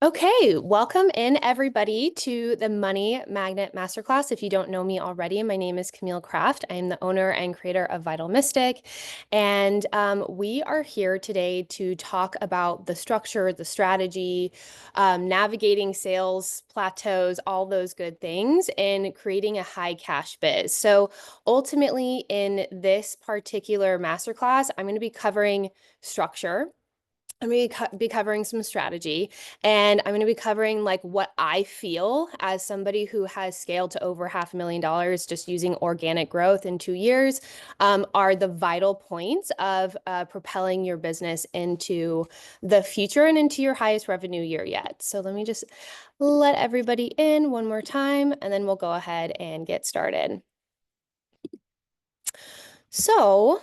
Okay, welcome in everybody to the Money Magnet Masterclass. If you don't know me already, my name is Camille Kraft. I am the owner and creator of Vital Mystic, and we are here today to talk about the structure, the strategy, navigating sales plateaus, all those good things, and creating a high cash biz. So ultimately, in this particular masterclass, I'm going to be covering structure. I'm going to be covering some strategy, and I'm going to be covering like what I feel as somebody who has scaled to over $500,000 just using organic growth in 2 years, are the vital points of propelling your business into the future and into your highest revenue year yet. So let me just let everybody in one more time, and then we'll go ahead and get started. So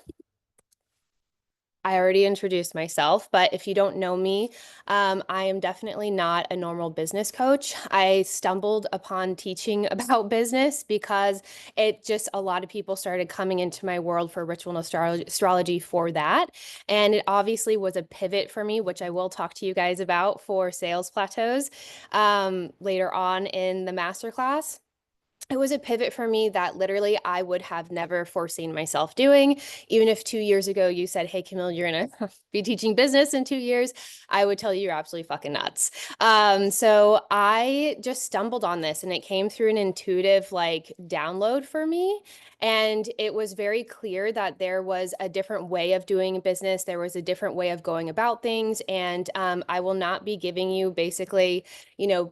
I already introduced myself, but if you don't know me, I am definitely not a normal business coach. I stumbled upon teaching about business because a lot of people started coming into my world for ritual astrology for that. And it obviously was a pivot for me, which I will talk to you guys about for sales plateaus later on in the masterclass. It was a pivot for me that literally I would have never foreseen myself doing. Even if 2 years ago you said, "Hey, Camille, you're going to be teaching business in 2 years," I would tell you you're absolutely fucking nuts. So I just stumbled on this and it came through an intuitive like download for me. And it was very clear that there was a different way of doing business. There was a different way of going about things. And I will not be giving you basically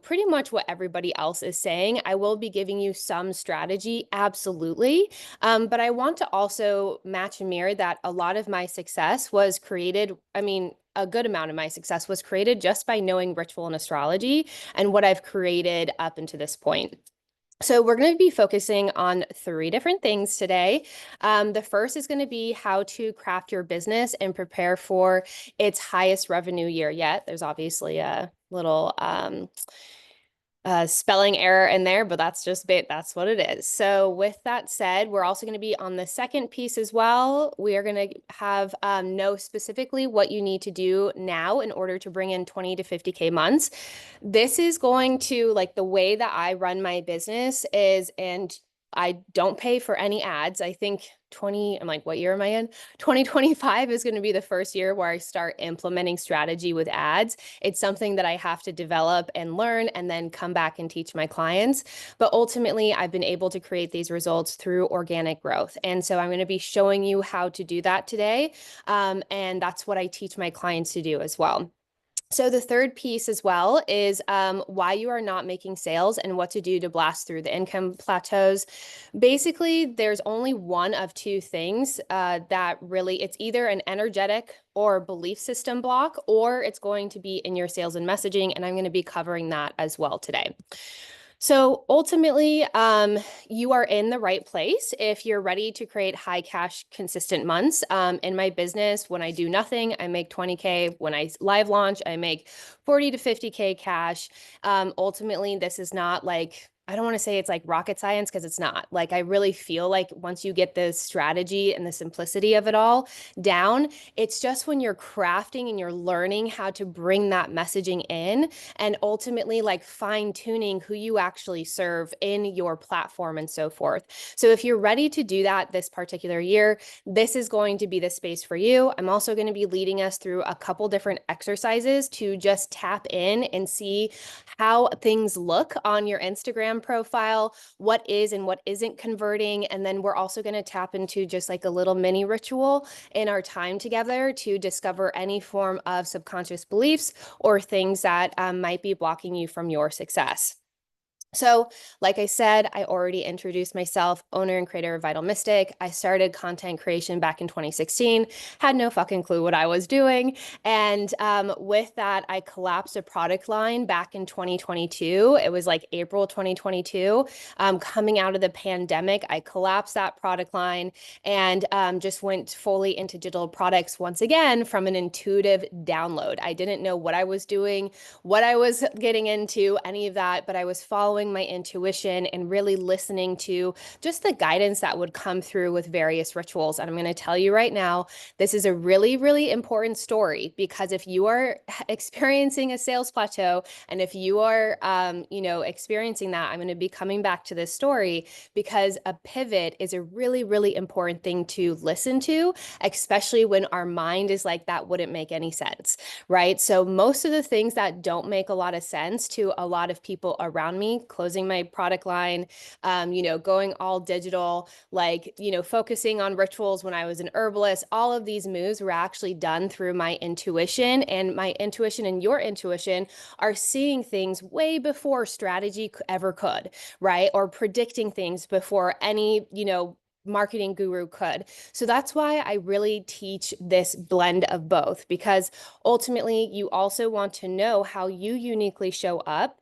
pretty much what everybody else is saying. I will be giving you some strategy, absolutely. But I want to also match and mirror that a lot of my success was created. A good amount of my success was created just by knowing ritual and astrology and what I've created up until this point. So we're going to be focusing on three different things today. The first is going to be how to craft your business and prepare for its highest revenue year yet. There's obviously a little spelling error in there, but that's what it is. So with that said, we're also going to be on the second piece as well. We are going to have know specifically what you need to do now in order to bring in 20 to 50K months. This is going to like the way that I run my business is, and I don't pay for any ads. I think I'm like, what year am I in? 2025 is going to be the first year where I start implementing strategy with ads. It's something that I have to develop and learn and then come back and teach my clients. But ultimately, I've been able to create these results through organic growth. And so I'm going to be showing you how to do that today. And that's what I teach my clients to do as well. So the third piece as well is why you are not making sales and what to do to blast through the income plateaus. Basically, there's only one of two things that really, it's either an energetic or belief system block, or it's going to be in your sales and messaging. And I'm going to be covering that as well today. So ultimately, you are in the right place if you're ready to create high cash, consistent months. In my business, when I do nothing, I make 20K. When I live launch, I make 40 to 50K cash. Ultimately, this is not like, I don't want to say it's like rocket science because it's not. Like, I really feel like once you get the strategy and the simplicity of it all down, it's just when you're crafting and you're learning how to bring that messaging in and ultimately like fine tuning who you actually serve in your platform and so forth. So if you're ready to do that this particular year, this is going to be the space for you. I'm also going to be leading us through a couple different exercises to just tap in and see how things look on your Instagram profile, what is and what isn't converting. And then we're also going to tap into just like a little mini ritual in our time together to discover any form of subconscious beliefs or things that might be blocking you from your success. So, like I said, I already introduced myself, owner and creator of Vital Mystic. I started content creation back in 2016, had no fucking clue what I was doing. And with that, I collapsed a product line back in 2022. It was like April 2022. Coming out of the pandemic, I collapsed that product line and just went fully into digital products once again from an intuitive download. I didn't know what I was doing, what I was getting into, any of that, but I was following following my intuition and really listening to just the guidance that would come through with various rituals. And I'm going to tell you right now, this is a really, really important story, because if you are experiencing a sales plateau, and if you are, experiencing that, I'm going to be coming back to this story, because a pivot is a really, really important thing to listen to, especially when our mind is like, that wouldn't make any sense, right? So most of the things that don't make a lot of sense to a lot of people around me, closing my product line, going all digital, focusing on rituals when I was an herbalist, all of these moves were actually done through my intuition, and my intuition and your intuition are seeing things way before strategy ever could, right? Or predicting things before any, marketing guru could. So that's why I really teach this blend of both, because ultimately you also want to know how you uniquely show up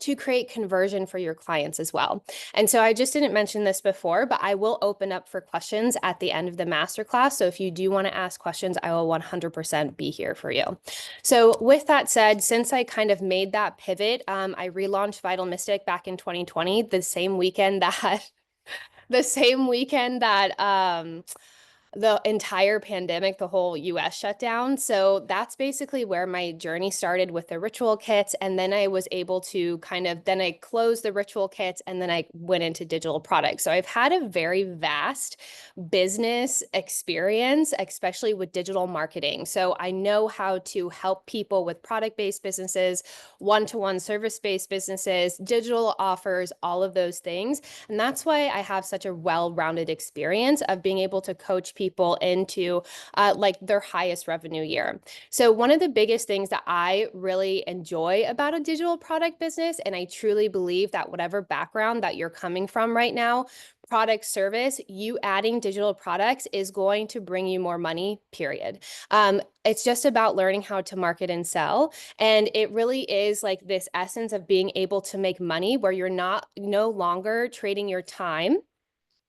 to create conversion for your clients as well. And so I just didn't mention this before, but I will open up for questions at the end of the masterclass. So if you do want to ask questions, I will 100% be here for you. So with that said, since I kind of made that pivot, I relaunched Vital Mystic back in 2020, the same weekend that the entire pandemic, the whole US shut down. So that's basically where my journey started with the ritual kits. And then I was able to then I closed the ritual kits, and then I went into digital products. So I've had a very vast business experience, especially with digital marketing. So I know how to help people with product-based businesses, one-to-one service-based businesses, digital offers, all of those things. And that's why I have such a well-rounded experience of being able to coach people into their highest revenue year. So one of the biggest things that I really enjoy about a digital product business, and I truly believe that whatever background that you're coming from right now, product service, you adding digital products is going to bring you more money, period. It's just about learning how to market and sell. And it really is like this essence of being able to make money where you're no longer trading your time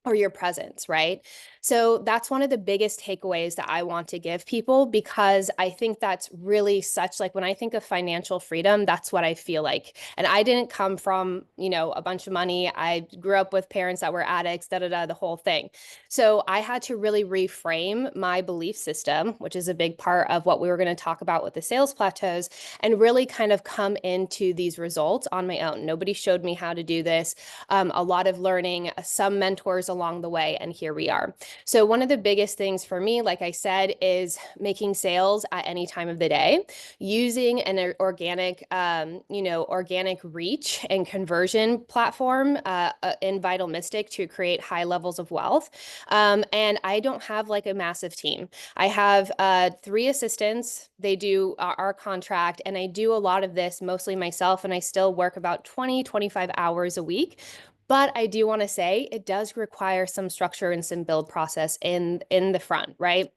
or your presence, right? So that's one of the biggest takeaways that I want to give people, because I think that's really such, like, when I think of financial freedom, that's what I feel like. And I didn't come from, a bunch of money. I grew up with parents that were addicts, the whole thing. So I had to really reframe my belief system, which is a big part of what we were going to talk about with the sales plateaus, and really kind of come into these results on my own. Nobody showed me how to do this. A lot of learning, some mentors along the way, and here we are. So one of the biggest things for me, like I said, is making sales at any time of the day, using an organic, organic reach and conversion platform in Vital Mystic to create high levels of wealth. And I don't have like a massive team. I have 3 assistants. They do our contract, and I do a lot of this mostly myself, and I still work about 25 hours a week. But I do want to say it does require some structure and some build process in the front, right?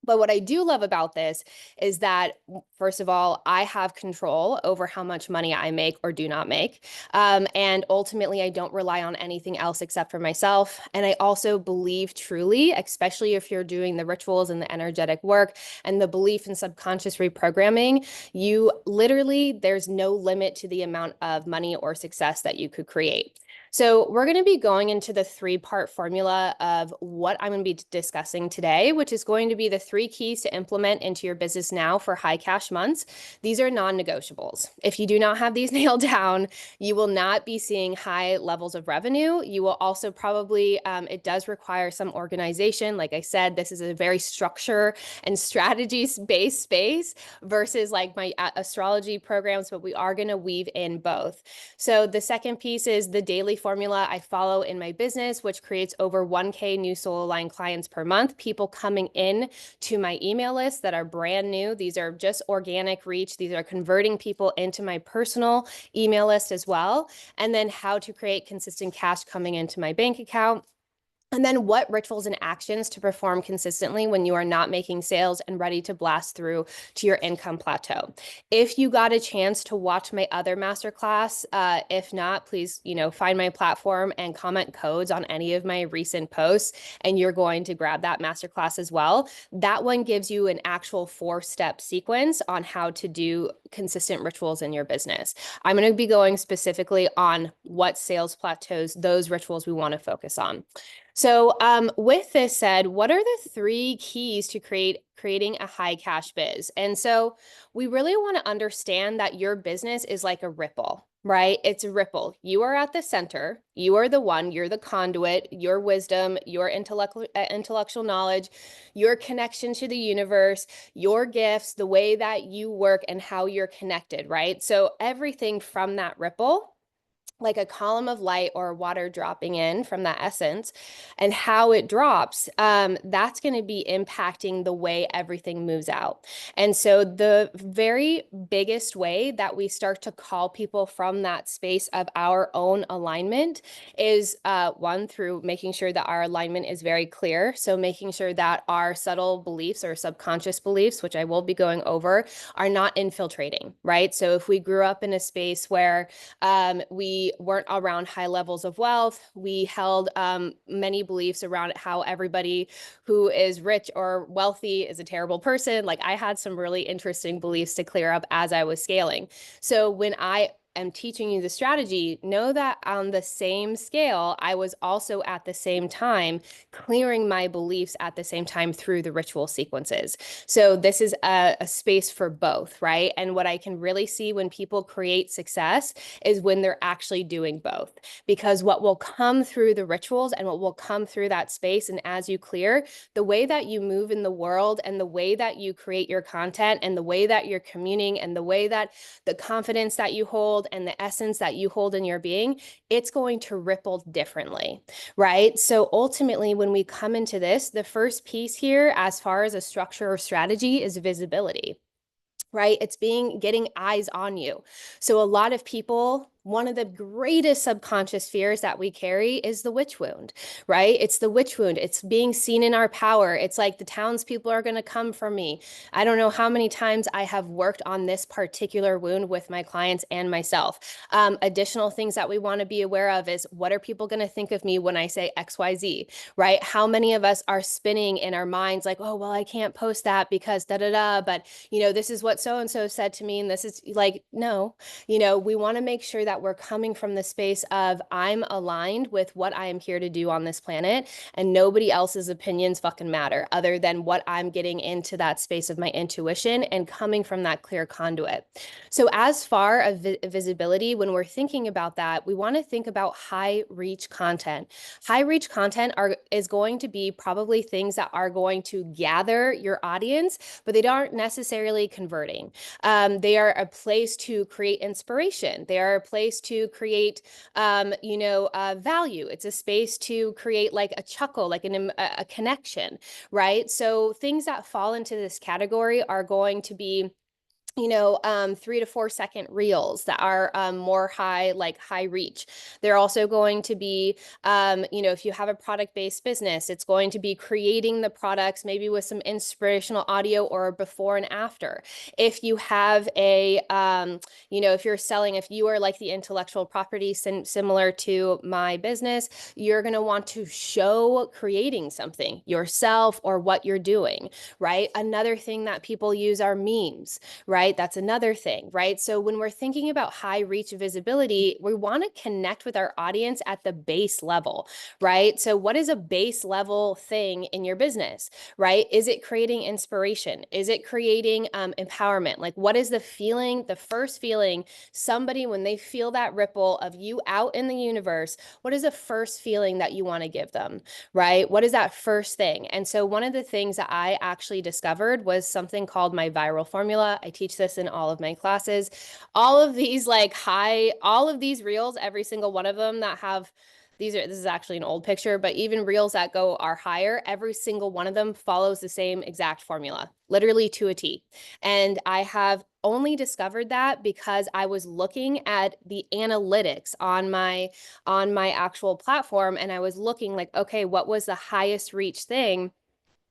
But what I do love about this is that, first of all, I have control over how much money I make or do not make. And ultimately, I don't rely on anything else except for myself. And I also believe truly, especially if you're doing the rituals and the energetic work and the belief in subconscious reprogramming, there's no limit to the amount of money or success that you could create. So we're going to be going into the 3-part formula of what I'm going to be discussing today, which is going to be the 3 keys to implement into your business now for high cash months. These are non-negotiables. If you do not have these nailed down, you will not be seeing high levels of revenue. You will also probably, it does require some organization. Like I said, this is a very structure and strategy-based space versus like my astrology programs, but we are going to weave in both. So the second piece is the daily formula I follow in my business, which creates over 1K new soul aligned clients per month, people coming in to my email list that are brand new. These are just organic reach. These are converting people into my personal email list as well. And then how to create consistent cash coming into my bank account. And then what rituals and actions to perform consistently when you are not making sales and ready to blast through to your income plateau. If you got a chance to watch my other masterclass, if not, please, find my platform and comment codes on any of my recent posts, and you're going to grab that masterclass as well. That one gives you an actual 4-step sequence on how to do consistent rituals in your business. I'm going to be going specifically on what sales plateaus, those rituals we want to focus on. So with this said, what are the 3 keys to creating a high cash biz? And so we really want to understand that your business is like a ripple, right? It's a ripple. You are at the center. You are the one, you're the conduit, your wisdom, your intellectual knowledge, your connection to the universe, your gifts, the way that you work and how you're connected, right? So everything from that ripple, like a column of light or water dropping in from that essence, and how it drops, that's going to be impacting the way everything moves out. And so the very biggest way that we start to call people from that space of our own alignment is one, through making sure that our alignment is very clear. So making sure that our subtle beliefs or subconscious beliefs, which I will be going over, are not infiltrating, right? So if we grew up in a space where we weren't around high levels of wealth, we held many beliefs around how everybody who is rich or wealthy is a terrible person. Like I had some really interesting beliefs to clear up as I was scaling. So when I am teaching you the strategy, know that on the same scale, I was also at the same time clearing my beliefs at the same time through the ritual sequences. So this is a space for both, right? And what I can really see when people create success is when they're actually doing both. Because what will come through the rituals and what will come through that space, and as you clear, the way that you move in the world and the way that you create your content and the way that you're communing and the way that the confidence that you hold and the essence that you hold in your being, it's going to ripple differently, right? So ultimately, when we come into this, the first piece here, as far as a structure or strategy, is visibility, right? It's getting eyes on you. So a lot of people, one of the greatest subconscious fears that we carry is the witch wound, right? It's the witch wound. It's being seen in our power. It's like the townspeople are going to come for me. I don't know how many times I have worked on this particular wound with my clients and myself. Additional things that we want to be aware of is, what are people going to think of me when I say XYZ, right? How many of us are spinning in our minds like, oh, well, I can't post that because da da da, but this is what so-and-so said to me. And this is like, no, we want to make sure that we're coming from the space of, I'm aligned with what I am here to do on this planet, and nobody else's opinions fucking matter other than what I'm getting into that space of my intuition and coming from that clear conduit. So as far as visibility, when we're thinking about that, we want to think about high reach content. High reach content is going to be probably things that are going to gather your audience, but they aren't necessarily converting. They are a place to create inspiration. They are a place to create, value. It's a space to create like a chuckle, like a connection, right? So things that fall into this category are going to be 3 to 4 second reels that are more high reach. They're also going to be, if you have a product-based business, it's going to be creating the products maybe with some inspirational audio or a before and after. If you have if you are like the intellectual property similar to my business, you're going to want to show creating something yourself or what you're doing, right? Another thing that people use are memes, right? That's another thing, right? So when we're thinking about high reach visibility, we want to connect with our audience at the base level, right? So what is a base level thing in your business, right? Is it creating inspiration? Is it creating empowerment? Like, what is the feeling, the first feeling somebody, when they feel that ripple of you out in the universe, what is the first feeling that you want to give them, right? What is that first thing? And so one of the things that I actually discovered was something called my viral formula. I teach this in all of my classes. All of these all of these reels, every single one of them that have this is actually an old picture, but even reels that are higher, every single one of them follows the same exact formula, literally to a T. And I have only discovered that because I was looking at the analytics on my actual platform, and I was looking like, okay, what was the highest reach thing?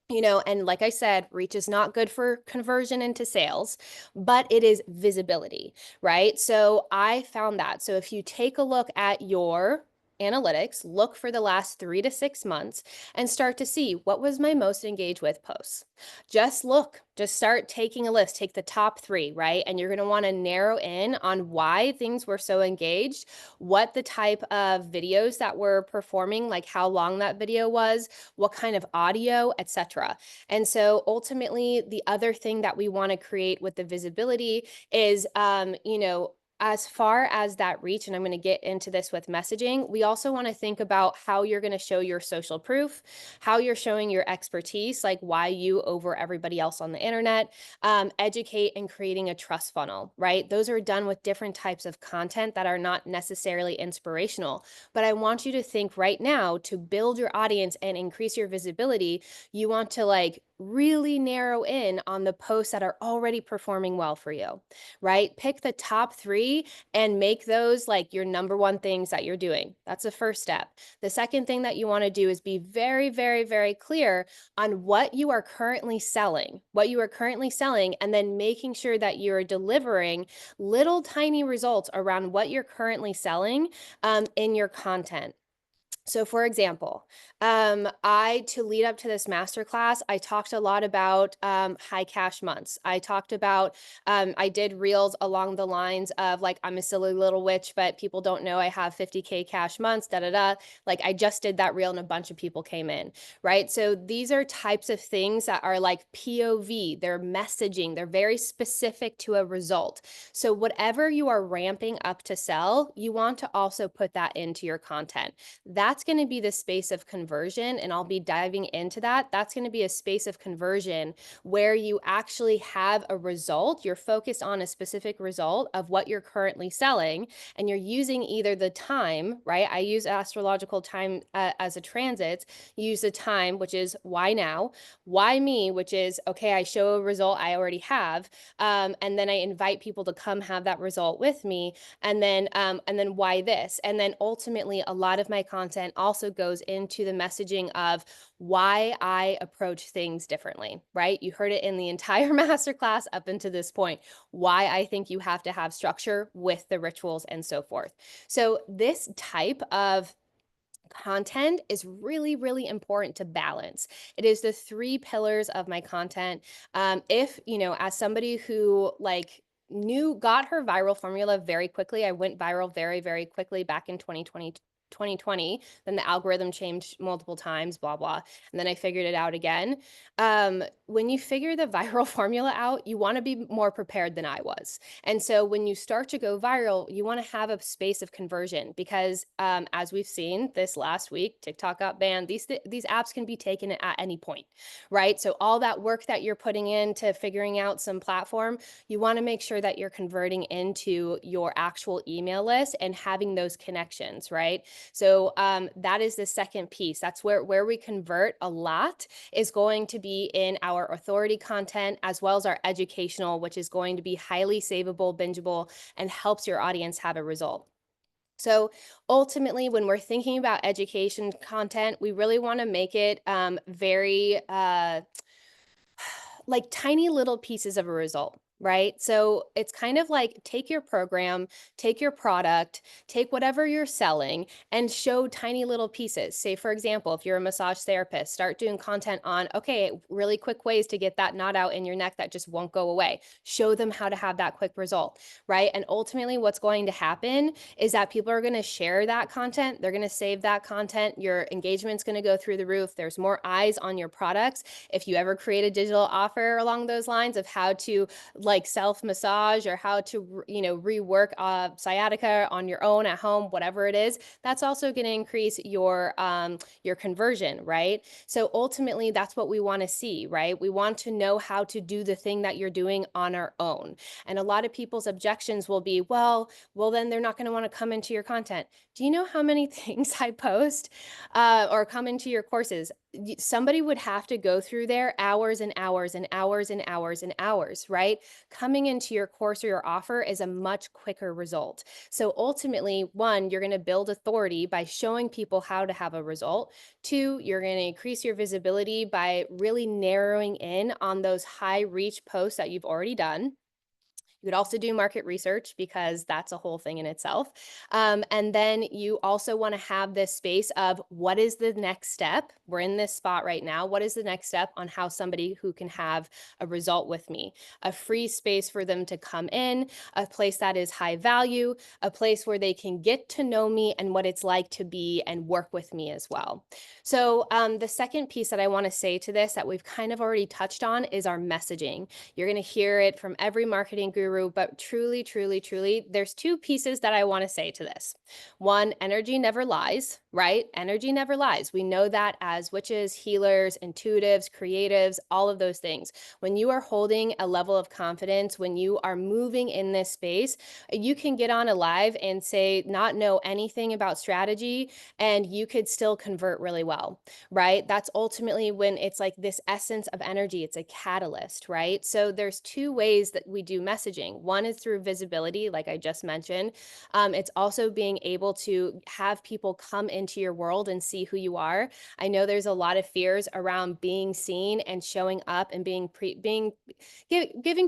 And like I said, reach is not good for conversion into sales, but it is visibility, right? So I found that. So if you take a look at your analytics, look for the last 3 to 6 months and start to see what was my most engaged with posts. Just look, just start taking a list, take the top 3, right? And you're going to want to narrow in on why things were so engaged, what the type of videos that were performing, like how long that video was, what kind of audio, etc. And so ultimately, the other thing that we want to create with the visibility is, as far as that reach, and I'm going to get into this with messaging, we also want to think about how you're going to show your social proof, how you're showing your expertise, like why you over everybody else on the internet, educate and creating a trust funnel, right? Those are done with different types of content that are not necessarily inspirational. But I want you to think right now, to build your audience and increase your visibility, you want to like really narrow in on the posts that are already performing well for you, right? Pick the top 3 and make those like your number one things that you're doing. That's the first step. The second thing that you want to do is be very, very, very clear on what you are currently selling, and then making sure that you're delivering little tiny results around what you're currently selling in your content. So for example, to lead up to this masterclass, I talked a lot about high cash months. I talked about, I did reels along the lines of like, I'm a silly little witch, but people don't know I have 50K cash months, da da da. Like I just did that reel and a bunch of people came in, right? So these are types of things that are like POV, they're messaging, they're very specific to a result. So whatever you are ramping up to sell, you want to also put that into your content. That's going to be the space of conversion, and I'll be diving into that. That's going to be a space of conversion where you actually have a result. You're focused on a specific result of what you're currently selling, and you're using either the time, right? I use astrological time as a transit. You use the time, which is why now, why me, which is, okay, I show a result I already have, and then I invite people to come have that result with me, and then why this, and then ultimately a lot of my content also goes into the messaging of why I approach things differently, right? You heard it in the entire masterclass up until this point, why I think you have to have structure with the rituals and so forth. So this type of content is really, really important to balance. It is the 3 pillars of my content. If, as somebody who like got her viral formula very quickly, I went viral very, very quickly back in 2020, then the algorithm changed multiple times, blah, blah. And then I figured it out again. When you figure the viral formula out, you want to be more prepared than I was. And so when you start to go viral, you want to have a space of conversion because as we've seen this last week, TikTok got banned. These apps can be taken at any point, right? So all that work that you're putting into figuring out some platform, you want to make sure that you're converting into your actual email list and having those connections, right? So that is the second piece. That's where we convert a lot is going to be in our authority content as well as our educational, which is going to be highly savable, bingeable, and helps your audience have a result. So ultimately, when we're thinking about education content, we really want to make it very like tiny little pieces of a result, right? So it's kind of like take your program, take your product, take whatever you're selling and show tiny little pieces. Say, for example, if you're a massage therapist, start doing content on, okay, really quick ways to get that knot out in your neck that just won't go away. Show them how to have that quick result, right? And ultimately, what's going to happen is that people are going to share that content. They're going to save that content. Your engagement's going to go through the roof. There's more eyes on your products. If you ever create a digital offer along those lines of how to like self massage or how to rework sciatica on your own at home, whatever it is, that's also going to increase your conversion, right? So ultimately, that's what we want to see, right? We want to know how to do the thing that you're doing on our own. And a lot of people's objections will be, well, then they're not going to want to come into your content. Do you know how many things I post or come into your courses? Somebody would have to go through there hours and hours and hours and hours and hours, right? Coming into your course or your offer is a much quicker result. So ultimately, 1, you're going to build authority by showing people how to have a result. 2, you're going to increase your visibility by really narrowing in on those high reach posts that you've already done. You could also do market research because that's a whole thing in itself. And then you also want to have this space of what is the next step? We're in this spot right now. What is the next step on how somebody who can have a result with me? A free space for them to come in, a place that is high value, a place where they can get to know me and what it's like to be and work with me as well. So, the second piece that I want to say to this that we've kind of already touched on is our messaging. You're going to hear it from every marketing guru, but truly, truly, truly, there's two pieces that I want to say to this. One, energy never lies, right? Energy never lies. We know that as witches, healers, intuitives, creatives, all of those things. When you are holding a level of confidence, when you are moving in this space, you can get on a live and say, not know anything about strategy, and you could still convert really well, right? That's ultimately when it's like this essence of energy, it's a catalyst, right? So there's two ways that we do messaging. One is through visibility, like I just mentioned. It's also being able to have people come into your world and see who you are. I know there's a lot of fears around being seen and showing up and giving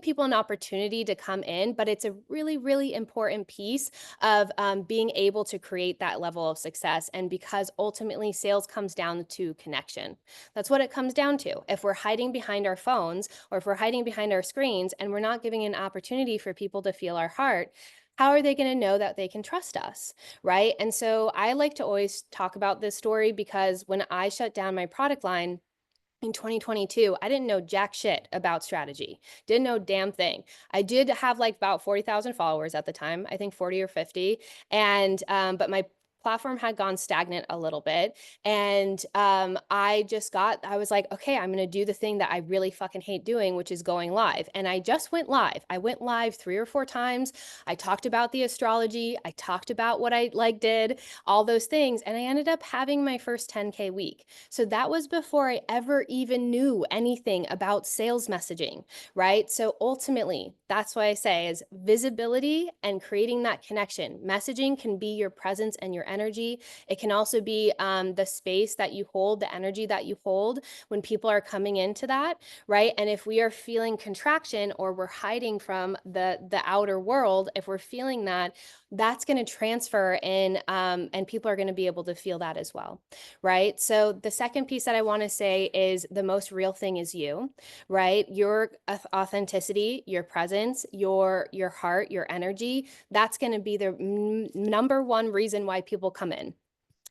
people an opportunity to come in, but it's a really, really important piece of being able to create that level of success. And because ultimately sales comes down to connection. That's what it comes down to. If we're hiding behind our phones or if we're hiding behind our screens and we're not giving an opportunity for people to feel our heart, how are they going to know that they can trust us? Right. And so I like to always talk about this story because when I shut down my product line, in 2022, I didn't know jack shit about strategy. Didn't know damn thing. I did have like about 40,000 followers at the time, I think 40 or 50. And, but my platform had gone stagnant a little bit. And I was like, okay, I'm going to do the thing that I really fucking hate doing, which is going live. And I just went live. I went live 3 or 4 times. I talked about the astrology. I talked about what I like did, all those things. And I ended up having my first 10K week. So that was before I ever even knew anything about sales messaging, right? So ultimately, that's why I say is visibility and creating that connection. Messaging can be your presence and your energy. It can also be the space that you hold, the energy that you hold when people are coming into that, right? And if we are feeling contraction or we're hiding from the outer world, if we're feeling that, that's going to transfer in, and people are going to be able to feel that as well, right? So the second piece that I want to say is the most real thing is you, right? Your authenticity, your presence, your heart, your energy, that's going to be the number one reason why people come in.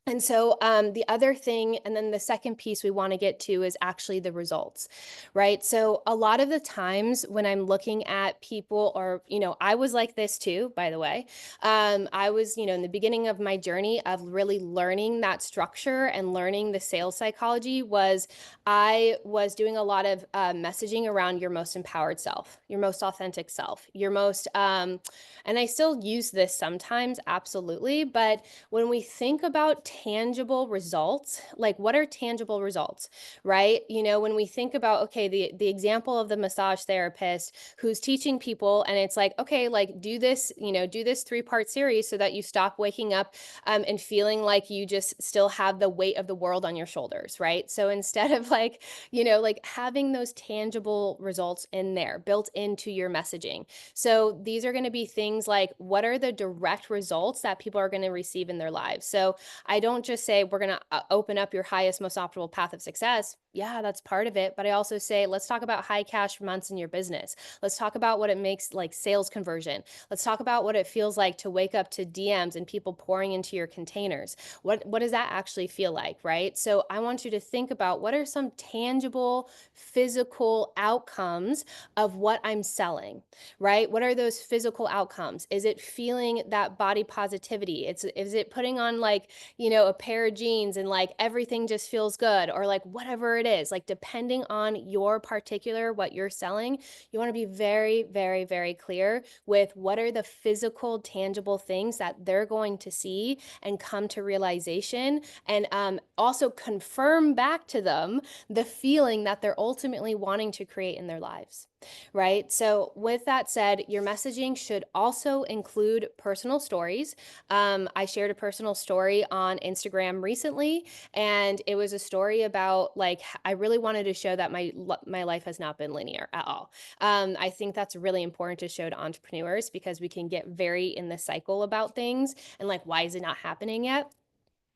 And so the other thing, and then the second piece we want to get to is actually the results, right? So a lot of the times when I'm looking at people, or, I was like this too, by the way. I was, in the beginning of my journey of really learning that structure and learning the sales psychology I was doing a lot of messaging around your most empowered self, your most authentic self, your most, and I still use this sometimes, absolutely. But when we think about tangible results, like what are tangible results, right? When we think about, okay, the example of the massage therapist who's teaching people, and it's like, okay, like do this, do this 3-part series so that you stop waking up and feeling like you just still have the weight of the world on your shoulders, right? So instead of like, like having those tangible results in there built into your messaging. So these are going to be things like, what are the direct results that people are going to receive in their lives? So I don't just say we're going to open up your highest, most optimal path of success. Yeah, that's part of it. But I also say, let's talk about high cash months in your business. Let's talk about what it makes like sales conversion. Let's talk about what it feels like to wake up to DMs and people pouring into your containers. What does that actually feel like, right? So I want you to think about what are some tangible physical outcomes of what I'm selling, right? What are those physical outcomes? Is it feeling that body positivity? Is it putting on like, a pair of jeans and like everything just feels good, or like whatever it is, like depending on your particular, what you're selling, you want to be very, very, very clear with what are the physical, tangible things that they're going to see and come to realization, and also confirm back to them the feeling that they're ultimately wanting to create in their lives. right? So with that said, your messaging should also include personal stories. I shared a personal story on Instagram recently, and it was a story about like I really wanted to show that my life has not been linear at all. I think that's really important to show to entrepreneurs because we can get very in the cycle about things and like, why is it not happening yet?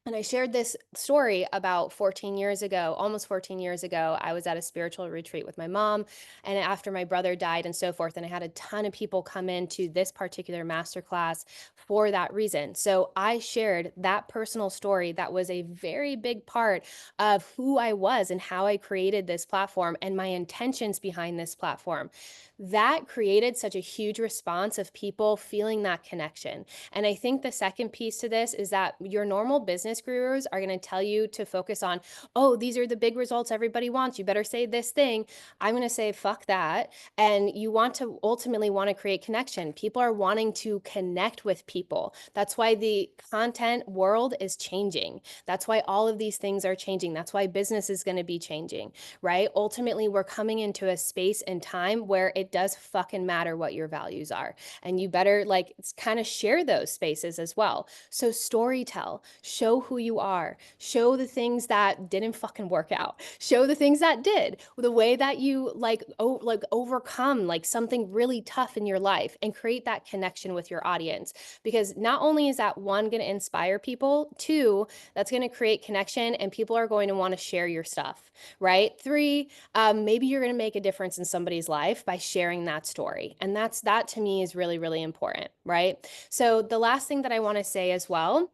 And I shared this story about 14 years ago, almost 14 years ago. I was at a spiritual retreat with my mom, and after my brother died and so forth. And I had a ton of people come into this particular masterclass for that reason. So I shared that personal story that was a very big part of who I was and how I created this platform and my intentions behind this platform. That created such a huge response of people feeling that connection. And I think the second piece to this is that your normal business gurus are going to tell you to focus on, oh, these are the big results everybody wants. You better say this thing. I'm going to say, fuck that. And you want to ultimately want to create connection. People are wanting to connect with people. That's why the content world is changing. That's why all of these things are changing. That's why business is going to be changing, right? Ultimately, we're coming into a space and time where it does fucking matter what your values are. And you better like kind of share those spaces as well. So story tell, show who you are, show the things that didn't fucking work out, show the things that did, the way that you like overcome like something really tough in your life and create that connection with your audience. Because not only is that one going to inspire people, two, that's going to create connection and people are going to want to share your stuff, right? Three, maybe you're going to make a difference in somebody's life by sharing that story. And that to me is really, really important, right? So the last thing that I want to say as well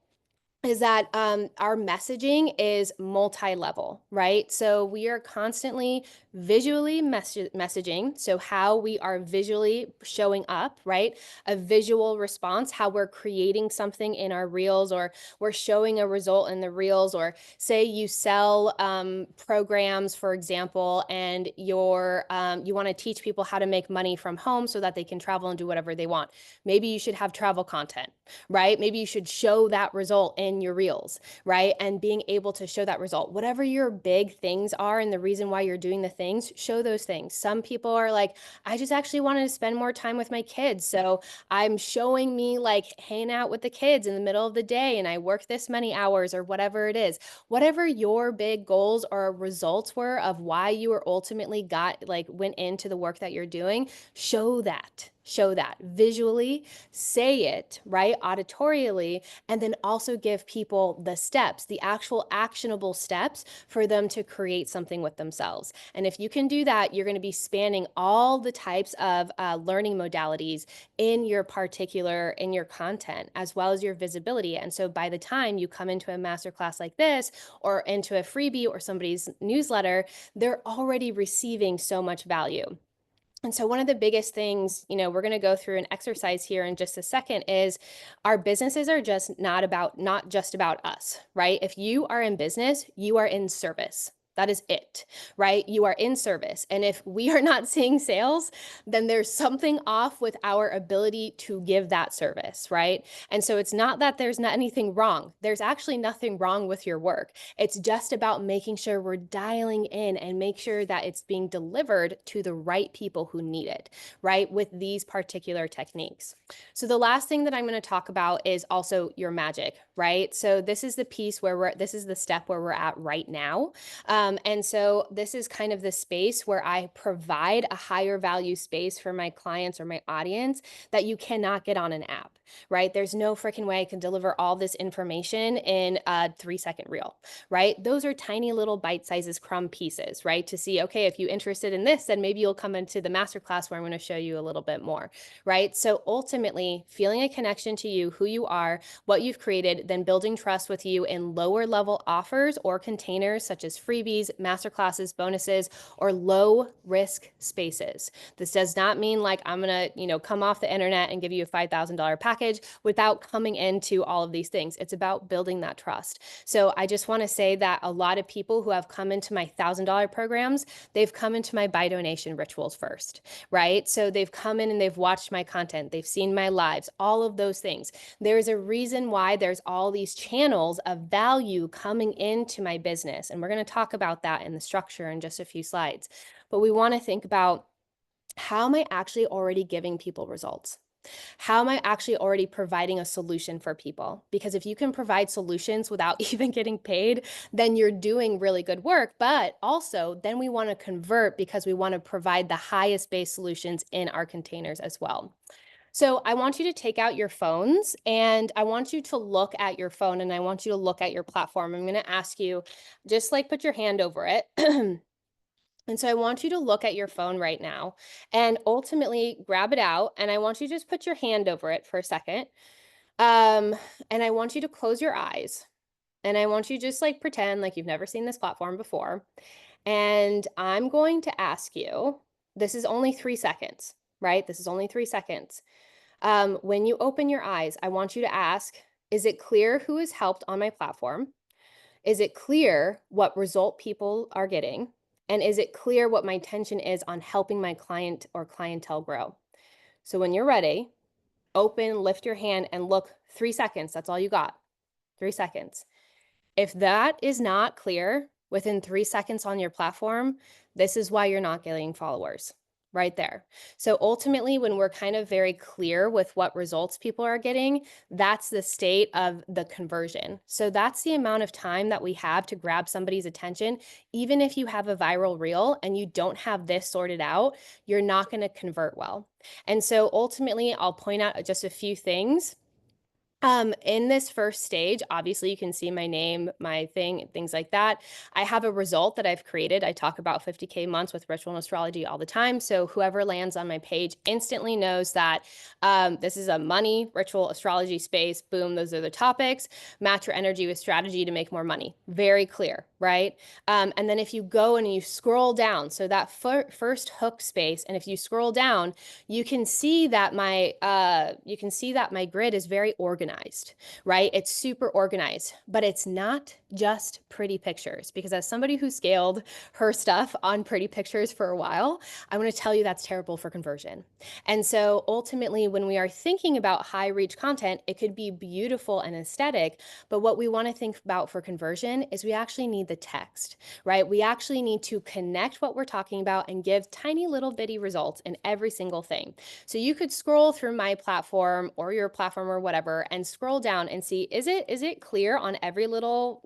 is that our messaging is multi-level, right? So we are constantly visually messaging. So how we are visually showing up, right? A visual response, how we're creating something in our reels, or we're showing a result in the reels, or say you sell programs, for example, and you want to teach people how to make money from home so that they can travel and do whatever they want. Maybe you should have travel content, right? Maybe you should show that result in your reels, right? And being able to show that result, whatever your big things are and the reason why you're doing the things, show those things. Some people are like, I just actually wanted to spend more time with my kids. So I'm showing me like hanging out with the kids in the middle of the day and I work this many hours or whatever it is. Whatever your big goals or results were of why you were ultimately went into the work that you're doing, show that. Show that visually, say it, right, auditorially, and then also give people the steps, the actual actionable steps for them to create something with themselves. And if you can do that, you're going to be spanning all the types of learning modalities in your content, as well as your visibility. And so by the time you come into a masterclass like this, or into a freebie or somebody's newsletter, they're already receiving so much value. And so one of the biggest things, we're going to go through an exercise here in just a second is our businesses are just not just about us, right? If you are in business, you are in service. That is it, right? You are in service. And if we are not seeing sales, then there's something off with our ability to give that service, right? And so it's not that there's not anything wrong. There's actually nothing wrong with your work. It's just about making sure we're dialing in and make sure that it's being delivered to the right people who need it, right? With these particular techniques. So the last thing that I'm going to talk about is also your magic, right? So this is the piece this is the step where we're at right now. And so this is kind of the space where I provide a higher value space for my clients or my audience that you cannot get on an app, right? There's no freaking way I can deliver all this information in a 3-second reel, right? Those are tiny little bite sizes, crumb pieces, right? To see, okay, if you're interested in this, then maybe you'll come into the masterclass where I'm going to show you a little bit more, right? So ultimately, feeling a connection to you, who you are, what you've created, then building trust with you in lower level offers or containers such as freebies, masterclasses, bonuses, or low risk spaces. This does not mean like I'm going to, come off the internet and give you a $5,000 package without coming into all of these things. It's about building that trust. So I just want to say that a lot of people who have come into my $1,000 programs, they've come into my buy donation rituals first, right? So they've come in and they've watched my content, they've seen my lives, all of those things. There's a reason why there's all these channels of value coming into my business. And we're going to talk about that in the structure in just a few slides. But we want to think about How am I actually already giving people results? How am I actually already providing a solution for people? Because if you can provide solutions without even getting paid, then you're doing really good work. But also, then we want to convert because we want to provide the highest base solutions in our containers as well. So I want you to take out your phones and I want you to look at your phone and I want you to look at your platform. I'm going to ask you just like put your hand over it. And so I want you to look at your phone right now and ultimately grab it out. And I want you to just put your hand over it for a second. Um, and I want you to close your eyes. And I want you to just like pretend like you've never seen this platform before. And I'm going to ask you, this is only 3 seconds, right? This is only 3 seconds. When you open your eyes, I want you to ask, is it clear who is helped on my platform? Is it clear what result people are getting? And is it clear what my intention is on helping my client or clientele grow? So when you're ready, open, lift your hand, and look 3 seconds. That's all you got. 3 seconds. If that is not clear within 3 seconds on your platform, this is why you're not getting followers right there. So ultimately, when we're kind of very clear with what results people are getting, that's the state of the conversion. So that's the amount of time that we have to grab somebody's attention. Even if you have a viral reel and you don't have this sorted out, you're not going to convert well. And so ultimately, I'll point out just a few things in this first stage, obviously you can see my name, my thing, things like that. I have a result that I've created. I talk about 50K months with ritual and astrology all the time. So whoever lands on my page instantly knows that this is a money, ritual, astrology space. Boom, those are the topics. Match your energy with strategy to make more money. Very clear, right? And then if you go and you scroll down, so that first hook space, and if you scroll down, you can see that my grid is very organized, right? It's super organized, but it's not just pretty pictures because as somebody who scaled her stuff on pretty pictures for a while, I want to tell you that's terrible for conversion. And so ultimately when we are thinking about high reach content, it could be beautiful and aesthetic, but what we want to think about for conversion is we actually need the text, right? We actually need to connect what we're talking about and give tiny little bitty results in every single thing. So you could scroll through my platform or your platform or whatever and scroll down and see, is it clear on every little,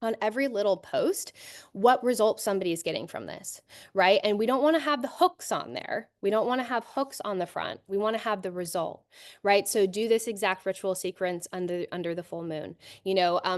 on every little post what result somebody is getting from this, right? And we don't want to have the hooks on there. We don't want to have hooks on the front. We want to have the result, right? So do this exact ritual sequence under the full moon.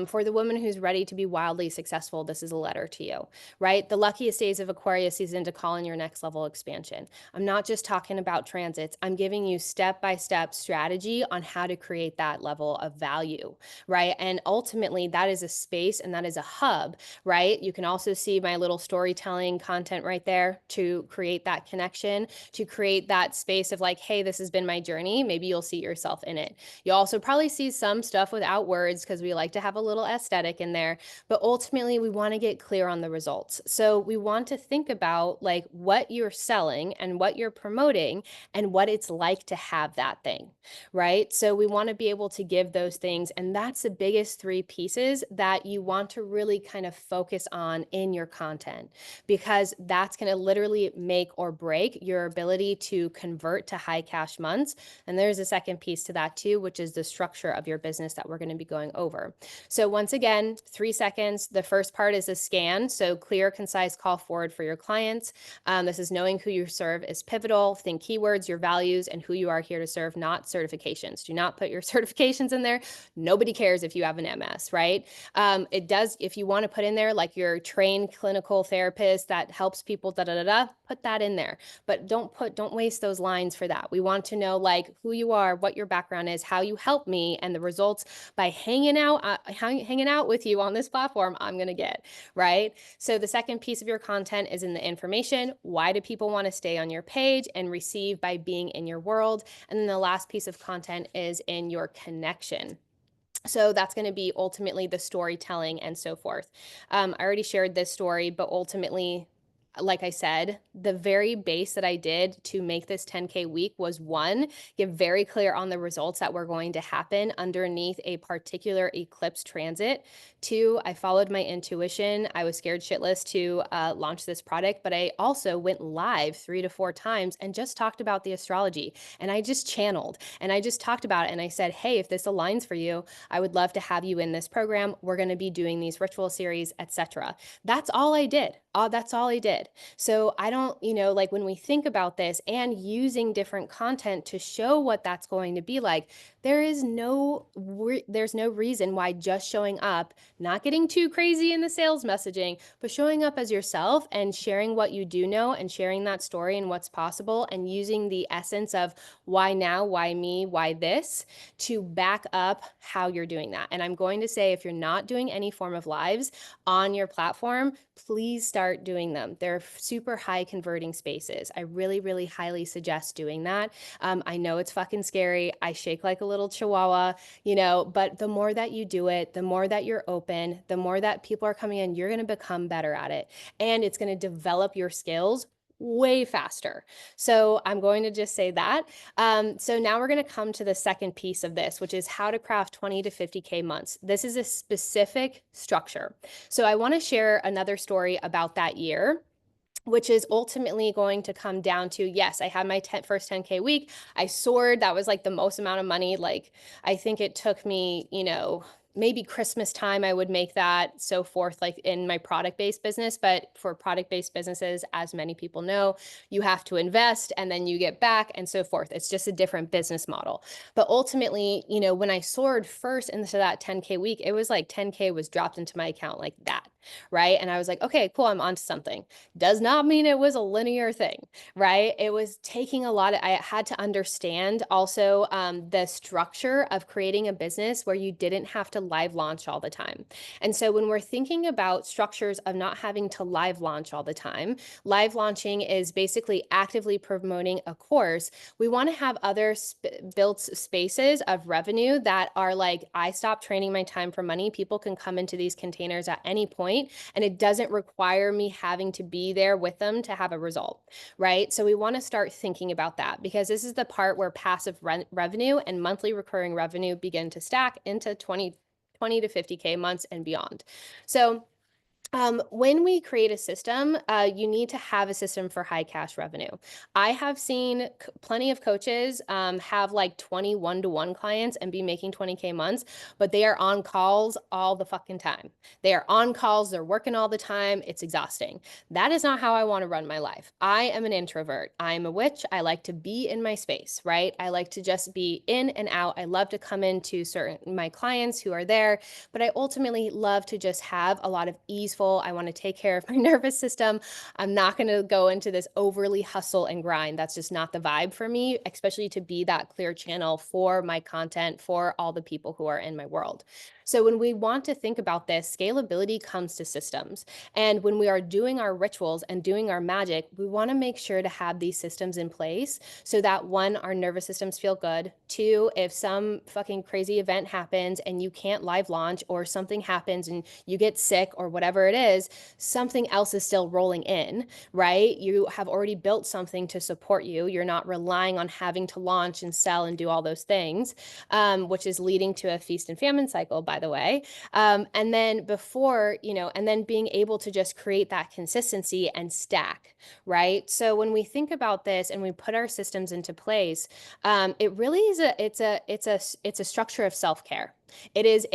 For the woman who's ready to be wildly successful, this is a letter to you, right? The luckiest days of Aquarius season to call in your next level expansion. I'm not just talking about transits. I'm giving you step-by-step strategy on how to create that level of value, right? And ultimately, that is a space and that is a hub, right? You can also see my little storytelling content right there to create that connection, to create that space of like, hey, this has been my journey. Maybe you'll see yourself in it. You'll also probably see some stuff without words because we like to have a little aesthetic in there, but ultimately we want to get clear on the results. So we want to think about like what you're selling and what you're promoting and what it's like to have that thing, right? So we want to be able to give those things. And that's the biggest three pieces that you want to really kind of focus on in your content, because that's going to literally make or break your ability to convert to high cash months. And there's a second piece to that too, which is the structure of your business that we're going to be going over. So once again, 3 seconds. The first part is a scan. So clear, concise call forward for your clients. This is knowing who you serve is pivotal. Think keywords, your values, and who you are here to serve, not certifications. Do not put your certifications in there. Nobody cares if you have an MS, right? It does, if you want to put in there like your trained clinical therapist that helps people, put that in there. But don't waste those lines for that. We want to know like who you are, what your background is, how you help me, and the results by hanging out with you on this platform I'm going to get, right? So the second piece of your content is in the information. Why do people want to stay on your page and receive by being in your world? And then the last piece of content is in your connection. So that's going to be ultimately the storytelling and so forth. I already shared this story, but ultimately like I said, the very base that I did to make this 10K week was one, get very clear on the results that were going to happen underneath a particular eclipse transit. Two, I followed my intuition. I was scared shitless to launch this product, but I also went live 3 to 4 times and just talked about the astrology. And I just channeled and I just talked about it. And I said, hey, if this aligns for you, I would love to have you in this program. We're going to be doing these ritual series, etc. That's all I did. That's all I did. So I don't, like when we think about this and using different content to show what that's going to be like, there's no reason why just showing up, not getting too crazy in the sales messaging, but showing up as yourself and sharing what you do know and sharing that story and what's possible and using the essence of why now, why me, why this to back up how you're doing that. And I'm going to say, if you're not doing any form of lives on your platform, please start doing them. They're super high converting spaces. I really, really highly suggest doing that. I know it's fucking scary. I shake like a little chihuahua, but the more that you do it, the more that you're open, the more that people are coming in, you're going to become better at it. And it's going to develop your skills way faster. So I'm going to just say that. So now we're going to come to the second piece of this, which is how to craft 20 to 50K months. This is a specific structure. So I want to share another story about that year, which is ultimately going to come down to, yes, I had my first 10K week. I soared. That was like the most amount of money. Like, I think it took me, maybe Christmas time, I would make that, so forth, like in my product-based business. But for product-based businesses, as many people know, you have to invest and then you get back and so forth. It's just a different business model. But ultimately, when I soared first into that 10K week, it was like 10K was dropped into my account like that, right? And I was like, okay, cool, I'm onto something. Does not mean it was a linear thing, right? It was taking I had to understand also the structure of creating a business where you didn't have to live launch all the time. And so when we're thinking about structures of not having to live launch all the time, live launching is basically actively promoting a course. We want to have other built spaces of revenue that are like, I stop training my time for money. People can come into these containers at any point, and it doesn't require me having to be there with them to have a result, right? So we want to start thinking about that, because this is the part where passive revenue and monthly recurring revenue begin to stack into 20 to 50K months and beyond. So when we create a system, you need to have a system for high cash revenue. I have seen plenty of coaches have like 20 one-to-one clients and be making 20K months, but they are on calls all the fucking time. They are on calls, they're working all the time. It's exhausting. That is not how I want to run my life. I am an introvert. I am a witch. I like to be in my space, right? I like to just be in and out. I love to come into my clients who are there, but I ultimately love to just have a lot of easeful. I want to take care of my nervous system. I'm not going to go into this overly hustle and grind. That's just not the vibe for me, especially to be that clear channel for my content, for all the people who are in my world. So when we want to think about this, scalability comes to systems. And when we are doing our rituals and doing our magic, we want to make sure to have these systems in place so that, one, our nervous systems feel good. Two, if some fucking crazy event happens and you can't live launch, or something happens and you get sick or whatever it is, something else is still rolling in, right? You have already built something to support you. You're not relying on having to launch and sell and do all those things, which is leading to a feast and famine cycle, by the way. And then and then being able to just create that consistency and stack, right? So when we think about this and we put our systems into place, it really is it's a structure of self-care. It is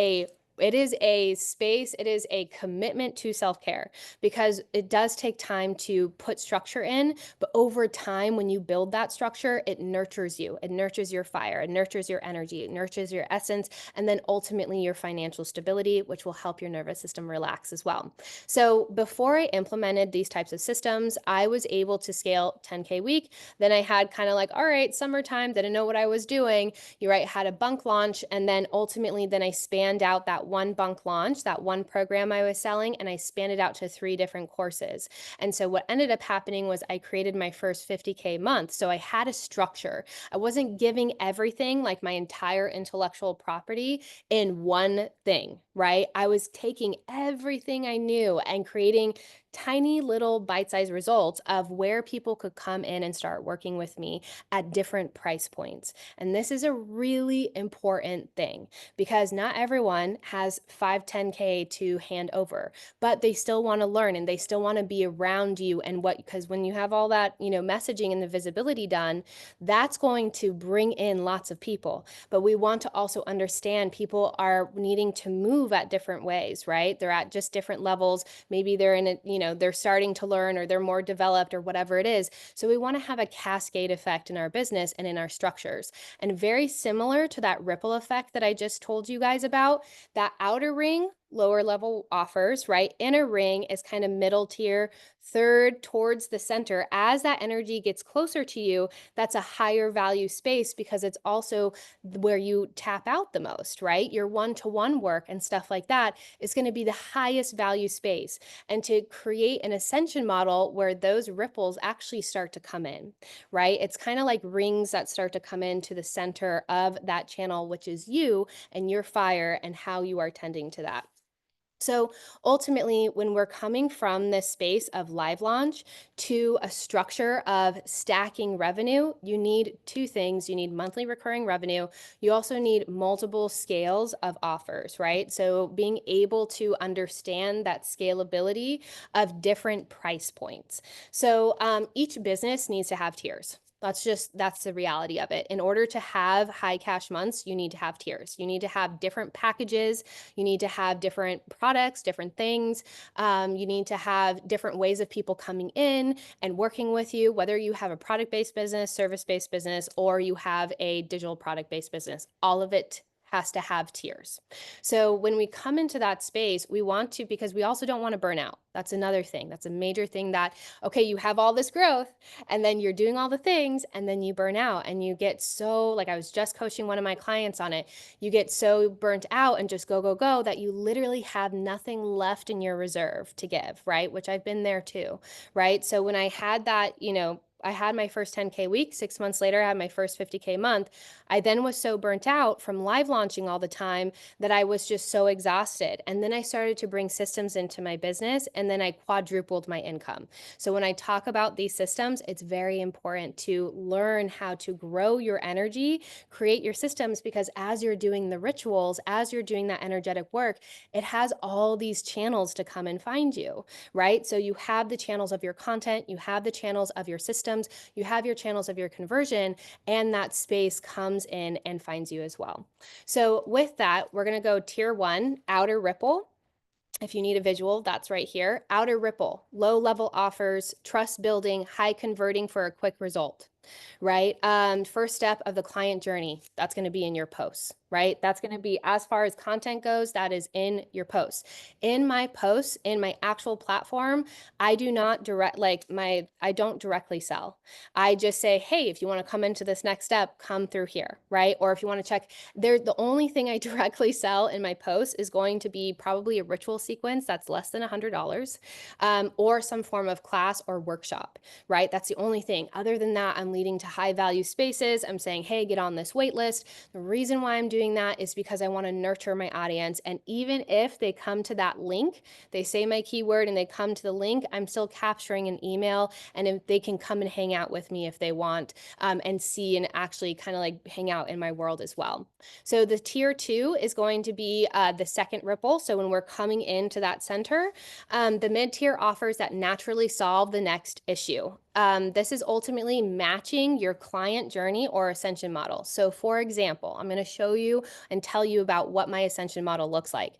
a space, it is a commitment to self-care, because it does take time to put structure in, but over time, when you build that structure, it nurtures you. It nurtures your fire, it nurtures your energy, it nurtures your essence, and then ultimately your financial stability, which will help your nervous system relax as well. So before I implemented these types of systems, I was able to scale 10K week. Then I had kind of like, all right, summertime, didn't know what I was doing. You're right, had a bunk launch, and then ultimately then I spanned out that one bunk launch, that one program I was selling, and I spanned it out to 3 different courses. And so what ended up happening was I created my first 50K month. So I had a structure. I wasn't giving everything, like my entire intellectual property, in one thing, right? I was taking everything I knew and creating tiny little bite-sized results of where people could come in and start working with me at different price points. And this is a really important thing because not everyone has 5, 10K to hand over, but they still want to learn and they still want to be around you. And what, because when you have all that, messaging and the visibility done, that's going to bring in lots of people. But we want to also understand people are needing to move at different ways, right? They're at just different levels. Maybe they're in a, they're starting to learn or they're more developed or whatever it is. So we want to have a cascade effect in our business and in our structures. And very similar to that ripple effect that I just told you guys about, that outer ring, lower level offers, right? Inner ring is kind of middle tier, third towards the center. As that energy gets closer to you, that's a higher value space because it's also where you tap out the most, right? Your one-to-one work and stuff like that is going to be the highest value space. And to create an ascension model where those ripples actually start to come in, right? It's kind of like rings that start to come into the center of that channel, which is you and your fire and how you are tending to that. So ultimately, when we're coming from this space of live launch to a structure of stacking revenue, you need two things. You need monthly recurring revenue. You also need multiple scales of offers, right? So being able to understand that scalability of different price points. So each business needs to have tiers. That's the reality of it. In order to have high cash months, you need to have tiers. You need to have different packages. You need to have different products, different things. You need to have different ways of people coming in and working with you, whether you have a product-based business, service-based business, or you have a digital product-based business. All of it has to have tiers. So when we come into that space, we want to, because we also don't want to burn out. That's another thing. That's a major thing that, okay, you have all this growth and then you're doing all the things and then you burn out and you get so, like I was just coaching one of my clients on it, you get so burnt out and just go, go, go that you literally have nothing left in your reserve to give, right? Which I've been there too, right? So when I had that, I had my first 10K week. 6 months later, I had my first 50K month. I then was so burnt out from live launching all the time that I was just so exhausted. And then I started to bring systems into my business and then I quadrupled my income. So when I talk about these systems, it's very important to learn how to grow your energy, create your systems, because as you're doing the rituals, as you're doing that energetic work, it has all these channels to come and find you, right? So you have the channels of your content, you have the channels of your systems, you have your channels of your conversion, and that space comes in and finds you as well. So with that, we're going to go tier 1, outer ripple. If you need a visual, that's right here. Outer ripple, low level offers, trust building, high converting for a quick result, right? First step of the client journey, that's going to be in your posts, right? That's going to be, as far as content goes, that is in your posts. In my posts, in my actual platform, I do not I don't directly sell. I just say, hey, if you want to come into this next step, come through here, right? Or if you want to check there, the only thing I directly sell in my posts is going to be probably a ritual sequence that's less than $100, or some form of class or workshop, right? That's the only thing. Other than that, I'm leading to high value spaces. I'm saying, hey, get on this wait list. The reason why I'm doing that is because I want to nurture my audience. And even if they come to that link, they say my keyword and they come to the link, I'm still capturing an email. And if they can come and hang out with me if they want, and see and actually kind of like hang out in my world as well. So the tier 2 is going to be the second ripple. So when we're coming into that center, the mid-tier offers that naturally solve the next issue. This is ultimately matching your client journey or ascension model. So for example, I'm going to show you and tell you about what my ascension model looks like.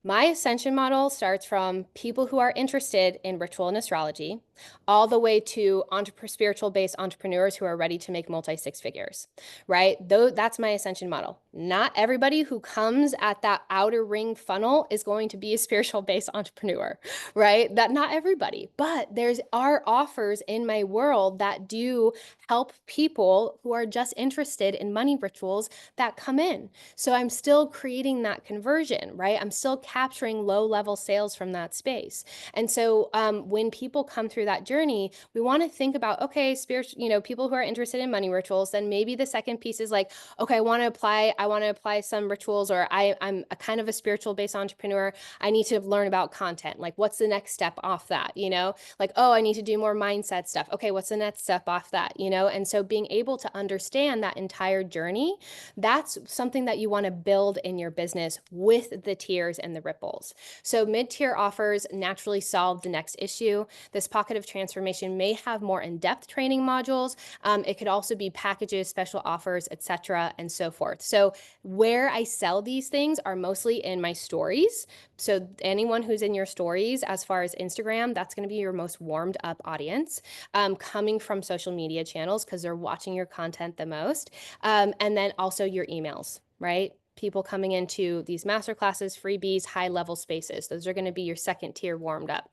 My ascension model starts from people who are interested in ritual and astrology, all the way to spiritual-based entrepreneurs who are ready to make multi-six figures, right? That's my ascension model. Not everybody who comes at that outer ring funnel is going to be a spiritual-based entrepreneur, right? That not everybody, but there's are offers in my world that do help people who are just interested in money rituals that come in. So I'm still creating that conversion, right? I'm still capturing low-level sales from that space. And so when people come through that that journey, we want to think about, okay, spiritual, people who are interested in money rituals, then maybe the second piece is like, okay, I want to apply some rituals, or I'm a kind of a spiritual based entrepreneur. I need to learn about content. Like, what's the next step off that? Like, oh, I need to do more mindset stuff. Okay, what's the next step off that? And so being able to understand that entire journey, that's something that you want to build in your business with the tiers and the ripples. So mid-tier offers naturally solve the next issue. This pocket of transformation may have more in-depth training modules. It could also be packages, special offers, etc., and so forth. So where I sell these things are mostly in my stories. So anyone who's in your stories, as far as Instagram, that's going to be your most warmed up audience, coming from social media channels because they're watching your content the most. And then also your emails, right? People coming into these masterclasses, freebies, high level spaces. Those are going to be your second tier warmed up.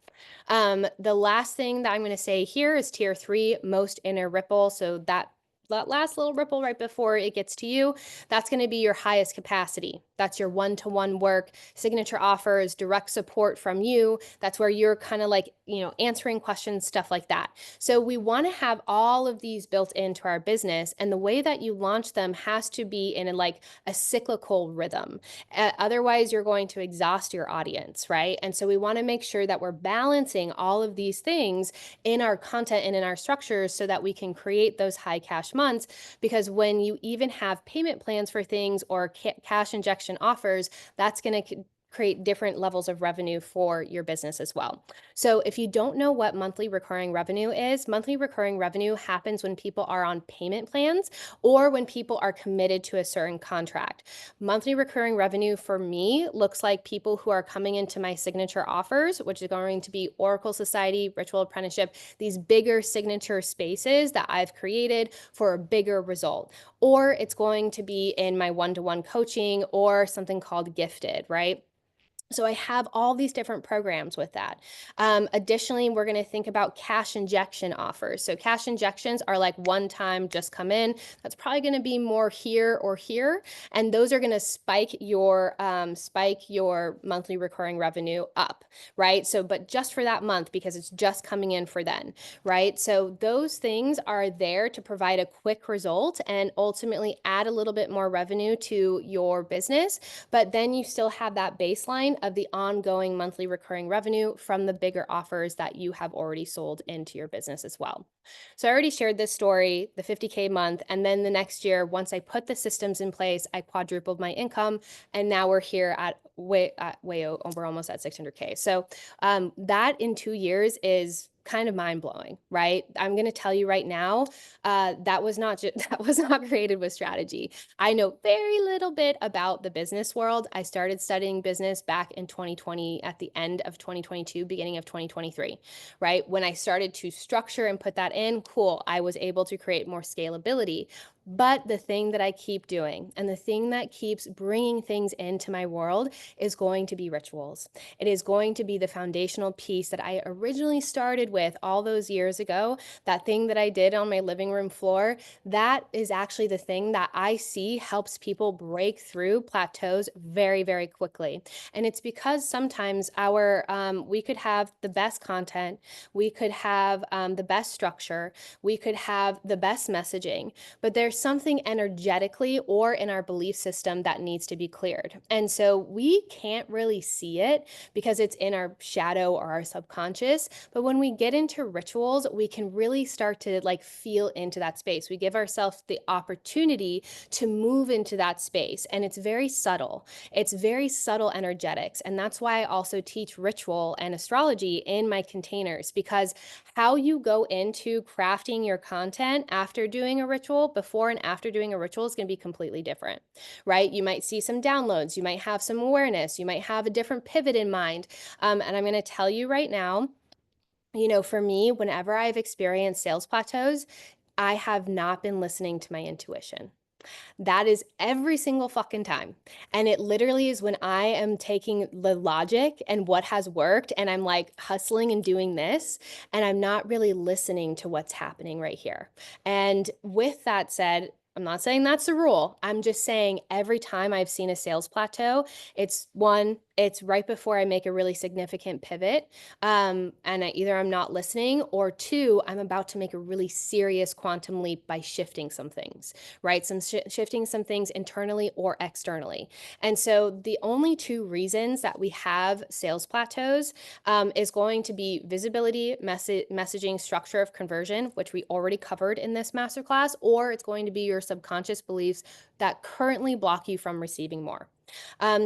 The last thing that I'm going to say here is tier 3, most inner ripple. So that last little ripple right before it gets to you, that's going to be your highest capacity. That's your one-to-one work, signature offers, direct support from you. That's where you're kind of like, answering questions, stuff like that. So we want to have all of these built into our business, and the way that you launch them has to be in a cyclical rhythm. Otherwise, you're going to exhaust your audience, right? And so we want to make sure that we're balancing all of these things in our content and in our structures so that we can create those high cash months. Because when you even have payment plans for things or cash injection offers, that's going to create different levels of revenue for your business as well. So if you don't know what monthly recurring revenue is, monthly recurring revenue happens when people are on payment plans or when people are committed to a certain contract. Monthly recurring revenue for me looks like people who are coming into my signature offers, which is going to be Oracle Society, Ritual Apprenticeship, these bigger signature spaces that I've created for a bigger result. Or it's going to be in my one-to-one coaching or something called gifted, right? So I have all these different programs with that. Additionally, we're going to think about cash injection offers. So cash injections are like one time, just come in. That's probably going to be more here or here, and those are going to spike your monthly recurring revenue up, right? So, but just for that month because it's just coming in for then, right? So those things are there to provide a quick result and ultimately add a little bit more revenue to your business. But then you still have that baseline of the ongoing monthly recurring revenue from the bigger offers that you have already sold into your business as well. So I already shared this story, the 50K month, and then the next year, once I put the systems in place, I quadrupled my income, and now we're here at we're almost at 600K. So that in 2 years is kind of mind-blowing, right? I'm going to tell you right now, that was not created with strategy. I know very little bit about the business world. I started studying business back in 2020, at the end of 2022, beginning of 2023, right? When I started to structure and put that in, cool, I was able to create more scalability. But the thing that I keep doing and the thing that keeps bringing things into my world is going to be rituals. It is going to be the foundational piece that I originally started with all those years ago. That thing that I did on my living room floor, that is actually the thing that I see helps people break through plateaus very, very quickly. And it's because sometimes we could have the best content, we could have the best structure, we could have the best messaging, but there's something energetically or in our belief system that needs to be cleared. And so we can't really see it because it's in our shadow or our subconscious. But when we get into rituals, we can really start to feel into that space. We give ourselves the opportunity to move into that space. And it's very subtle. It's very subtle energetics. And that's why I also teach ritual and astrology in my containers, because how you go into crafting your content after doing a ritual, before and after doing a ritual, is going to be completely different, right? You might see some downloads, you might have some awareness, you might have a different pivot in mind. And I'm going to tell you right now, for me, whenever I've experienced sales plateaus, I have not been listening to my intuition. That is every single fucking time. And it literally is when I am taking the logic and what has worked and I'm hustling and doing this, and I'm not really listening to what's happening right here. And with that said, I'm not saying that's the rule. I'm just saying every time I've seen a sales plateau, it's right before I make a really significant pivot. And either I'm not listening, or two, I'm about to make a really serious quantum leap by shifting some things, right? Shifting some things internally or externally. And so the only two reasons that we have sales plateaus is going to be visibility, messaging, structure of conversion, which we already covered in this masterclass, or it's going to be your subconscious beliefs that currently block you from receiving more.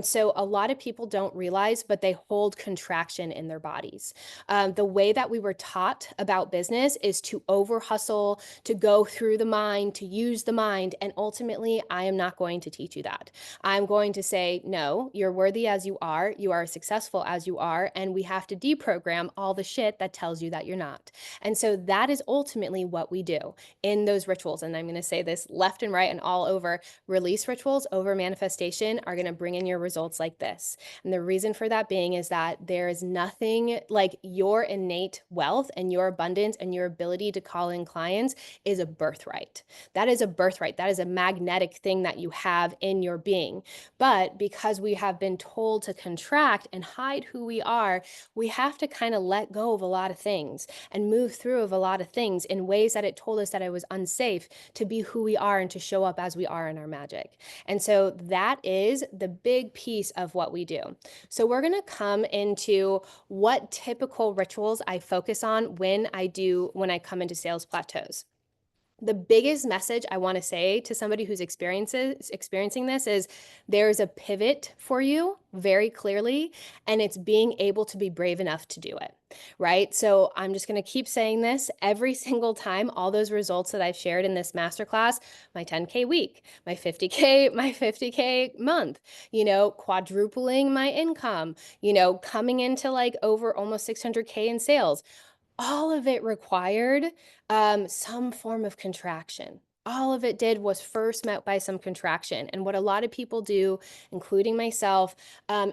So a lot of people don't realize, but they hold contraction in their bodies. The way that we were taught about business is to over hustle, to go through the mind, to use the mind. And ultimately, I am not going to teach you that. I'm going to say, no, you're worthy as you are successful as you are, and we have to deprogram all the shit that tells you that you're not. And so that is ultimately what we do in those rituals. And I'm going to say this left and right and all over. Release rituals over manifestation are going to bring in your results like this. And the reason for that being is that there is nothing like your innate wealth and your abundance and your ability to call in clients is a birthright. That is a birthright. That is a magnetic thing that you have in your being. But because we have been told to contract and hide who we have to kind of let go of a lot of things and move through of a lot of things in ways that it told us that it was unsafe to be who we are and to show up as we are in our magic. And so that is the big piece of what we do. So we're going to come into what typical rituals I focus on when I come into sales plateaus. The biggest message I want to say to somebody who's experiencing this is there's a pivot for you very clearly, and it's being able to be brave enough to do it, right? So I'm just going to keep saying this every single time. All those results that I've shared in this masterclass, my 10K week, my 50K month, quadrupling my income, coming into like over almost 600K in sales, all of it required some form of contraction. All of it did was first met by some contraction. And what a lot of people do, including myself,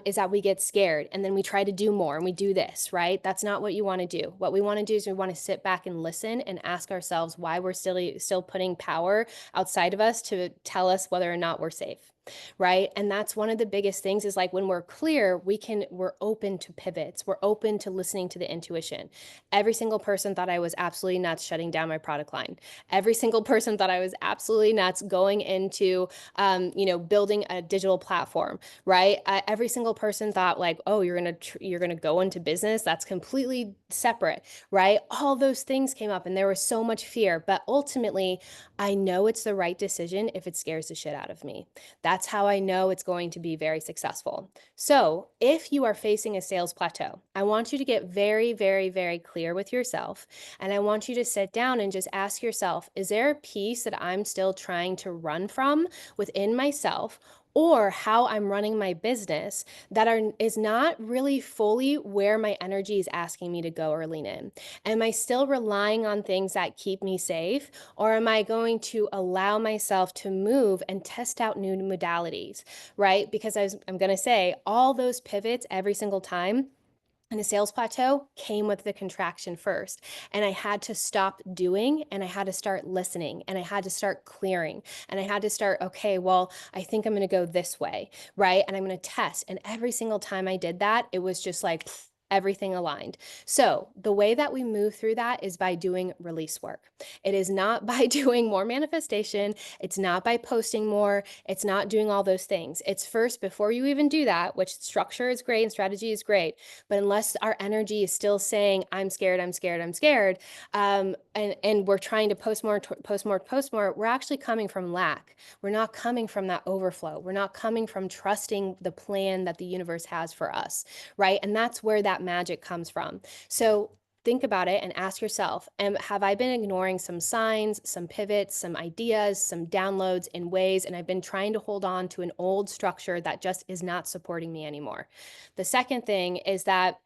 is that we get scared and then we try to do more and we do this, right? That's not what you want to do. What we want to do is we want to sit back and listen and ask ourselves why we're still putting power outside of us to tell us whether or not we're safe. Right. And that's one of the biggest things is like when we're clear, we're open to pivots. We're open to listening to the intuition. Every single person thought I was absolutely nuts shutting down my product line. Every single person thought I was absolutely nuts going into, building a digital platform, right? Every single person thought like, oh, you're gonna go into business. That's completely separate, right? All those things came up, and there was so much fear. But ultimately, I know it's the right decision if it scares the shit out of me. That's how I know it's going to be very successful. So if you are facing a sales plateau, I want you to get very, very, very clear with yourself. And I want you to sit down and just ask yourself, is there a piece that I'm still trying to run from within myself, or how I'm running my business is not really fully where my energy is asking me to go or lean in? Am I still relying on things that keep me safe, or am I going to allow myself to move and test out new modalities, right? Because I'm going to say all those pivots every single time and a sales plateau came with the contraction first. And I had to stop doing, and I had to start listening, and I had to start clearing, and I had to start, okay, well, I think I'm going to go this way, right? And I'm going to test. And every single time I did that, it was just like, everything aligned. So the way that we move through that is by doing release work. It is not by doing more manifestation. It's not by posting more. It's not doing all those things. It's first, before you even do that, which structure is great and strategy is great, but unless our energy is still saying, I'm scared, I'm scared, I'm scared, and we're trying to post more, we're actually coming from lack. We're not coming from that overflow. We're not coming from trusting the plan that the universe has for us, right? And that's where that magic comes from. So think about it and ask yourself, have I been ignoring some signs, some pivots, some ideas, some downloads in ways, and I've been trying to hold on to an old structure that just is not supporting me anymore? The second thing is that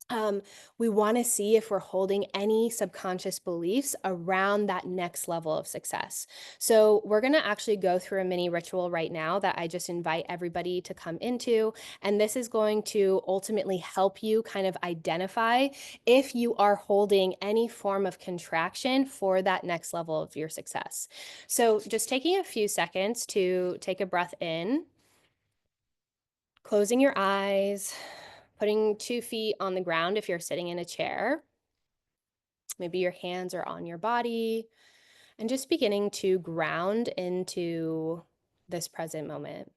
um, we want to see if we're holding any subconscious beliefs around that next level of success. So, we're going to actually go through a mini ritual right now that I just invite everybody to come into. And this is going to ultimately help you kind of identify if you are holding any form of contraction for that next level of your success. So, just taking a few seconds to take a breath in, closing your eyes, putting 2 feet on the ground if you're sitting in a chair. Maybe your hands are on your body, and just beginning to ground into this present moment.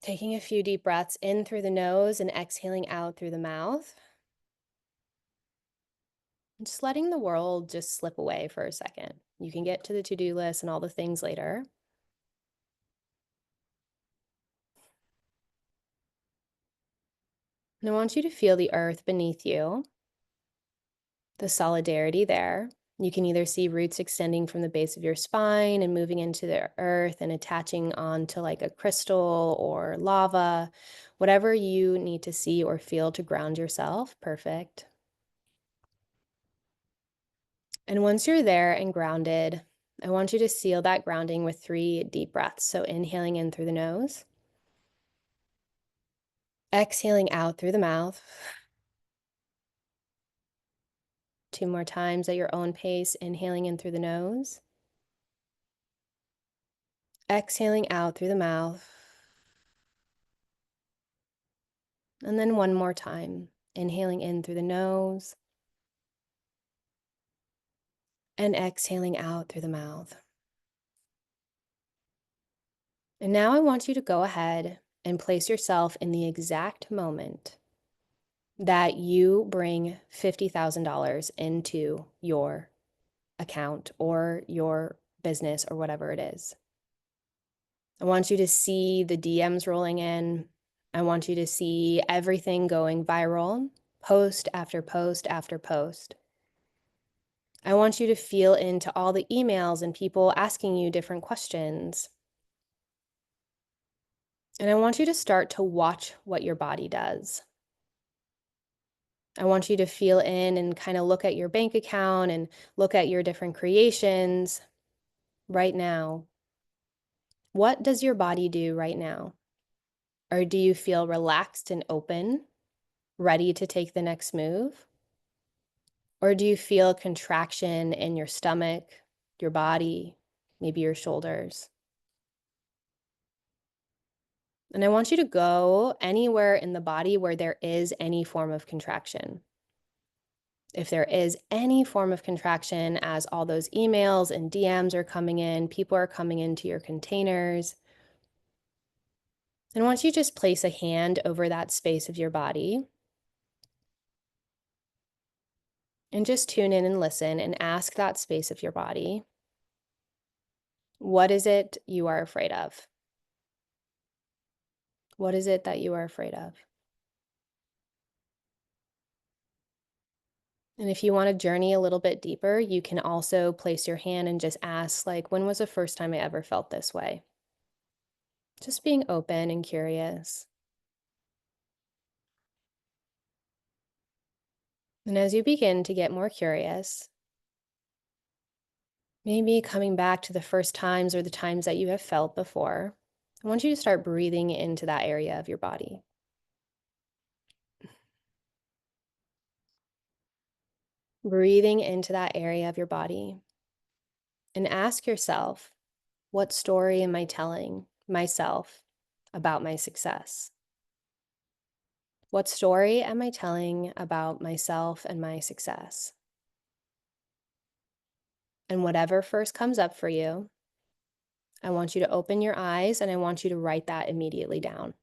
Taking a few deep breaths in through the nose and exhaling out through the mouth. And just letting the world just slip away for a second. You can get to the to-do list and all the things later. And I want you to feel the earth beneath you, the solidarity there. You can either see roots extending from the base of your spine and moving into the earth and attaching onto like a crystal or lava, whatever you need to see or feel to ground yourself. Perfect. And once you're there and grounded, I want you to seal that grounding with 3 deep breaths. So inhaling in through the nose, exhaling out through the mouth. 2 more times at your own pace, inhaling in through the nose, exhaling out through the mouth. And then 1 more time, inhaling in through the nose and exhaling out through the mouth. And now I want you to go ahead and place yourself in the exact moment that you bring $50,000 into your account or your business or whatever it is. I want you to see the DMs rolling in. I want you to see everything going viral, post after post after post. I want you to feel into all the emails and people asking you different questions. And I want you to start to watch what your body does. I want you to feel in and kind of look at your bank account and look at your different creations right now. What does your body do right now? Or do you feel relaxed and open, ready to take the next move? Or do you feel contraction in your stomach, your body, maybe your shoulders? And I want you to go anywhere in the body where there is any form of contraction. If there is any form of contraction as all those emails and DMs are coming in, people are coming into your containers, and once you just place a hand over that space of your body and just tune in and listen and ask that space of your body, what is it you are afraid of? What is it that you are afraid of? And if you want to journey a little bit deeper, you can also place your hand and just ask, like, when was the first time I ever felt this way? Just being open and curious. And as you begin to get more curious, maybe coming back to the first times or the times that you have felt before, I want you to start breathing into that area of your body. Breathing into that area of your body. And ask yourself, what story am I telling myself about my success? What story am I telling about myself and my success? And whatever first comes up for you, I want you to open your eyes and I want you to write that immediately down.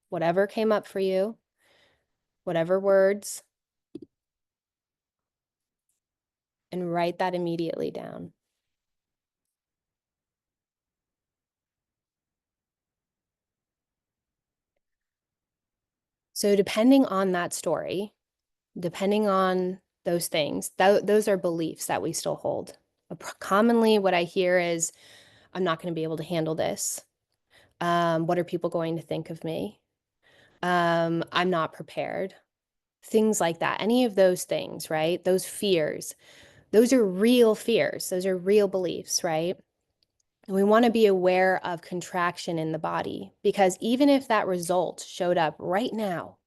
Whatever came up for you, whatever words, and write that immediately down. So, depending on that story, depending on those things, those are beliefs that we still hold. Commonly, what I hear is, I'm not going to be able to handle this. What are people going to think of me? I'm not prepared. Things like that. Any of those things, right? Those fears, those are real fears. Those are real beliefs, right? And we want to be aware of contraction in the body because even if that result showed up right now,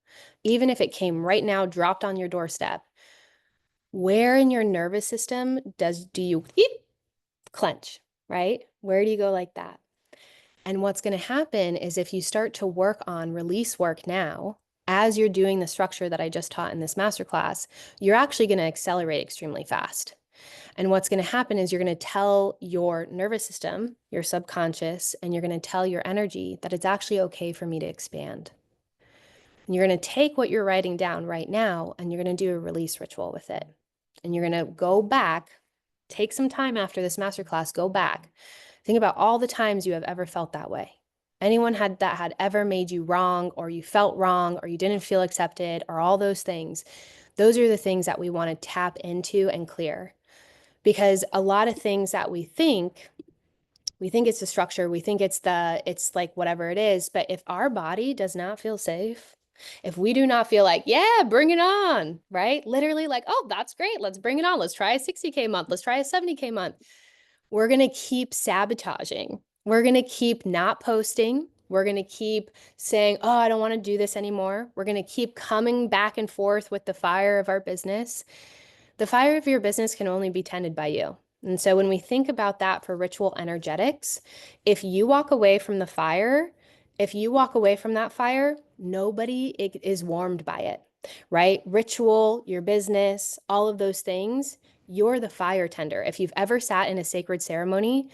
even if it came right now, dropped on your doorstep, where in your nervous system do you clench, right? Where do you go like that? And what's going to happen is if you start to work on release work now, as you're doing the structure that I just taught in this masterclass, you're actually going to accelerate extremely fast. And what's going to happen is you're going to tell your nervous system, your subconscious, and you're going to tell your energy that it's actually okay for me to expand. And you're going to take what you're writing down right now and you're going to do a release ritual with it. And you're going to go back, take some time after this masterclass, go back. Think about all the times you have ever felt that way. Anyone had ever made you wrong, or you felt wrong, or you didn't feel accepted, or all those things. Those are the things that we want to tap into and clear. Because a lot of things that we think it's the structure, we think it's like whatever it is. But if our body does not feel safe, if we do not feel like, yeah, bring it on, right? Literally like, oh, that's great. Let's bring it on. Let's try a 60K month. Let's try a 70K month. We're going to keep sabotaging. We're going to keep not posting. We're going to keep saying, oh, I don't want to do this anymore. We're going to keep coming back and forth with the fire of our business. The fire of your business can only be tended by you. And so when we think about that for ritual energetics, if you walk away from the fire, if you walk away from that fire, nobody is warmed by it, right? Ritual, your business, all of those things, you're the fire tender. If you've ever sat in a sacred ceremony,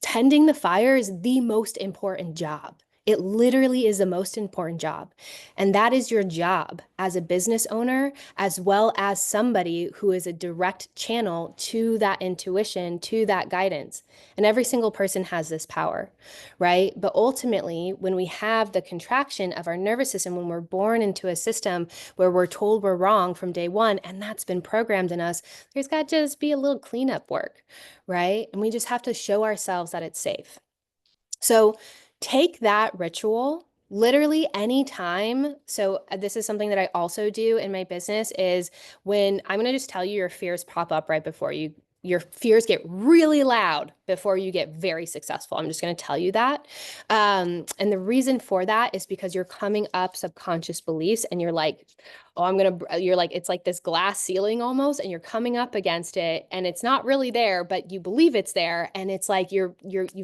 tending the fire is the most important job. It literally is the most important job. And that is your job as a business owner, as well as somebody who is a direct channel to that intuition, to that guidance. And every single person has this power, right? But ultimately, when we have the contraction of our nervous system, when we're born into a system where we're told we're wrong from day one, and that's been programmed in us, there's got to just be a little cleanup work, right? And we just have to show ourselves that it's safe. So take that ritual literally anytime. So this is something that I also do in my business is when I'm going to just tell you your fears pop up right before your fears get really loud before you get very successful. I'm just going to tell you that. And the reason for that is because you're coming up subconscious beliefs and you're like, oh, you're like, it's like this glass ceiling almost, and you're coming up against it and it's not really there, but you believe it's there. And it's like, you've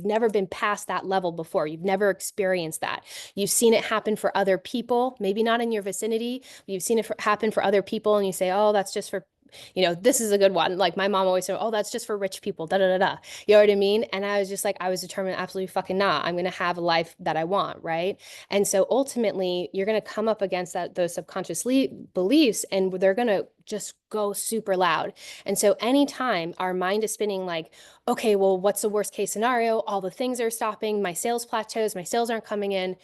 never been past that level before. You've never experienced that. You've seen it happen for other people, maybe not in your vicinity, but you've seen it happen for other people. And you say, oh, that's just for, this is a good one. Like my mom always said, oh, that's just for rich people, da da da da. You know what I mean? And I was just like, I was determined, absolutely fucking not. I'm going to have a life that I want, right? And so ultimately, you're going to come up against those subconscious beliefs, and they're going to just go super loud. And so anytime our mind is spinning like, okay, well, what's the worst case scenario? All the things are stopping, my sales plateaus, my sales aren't coming in.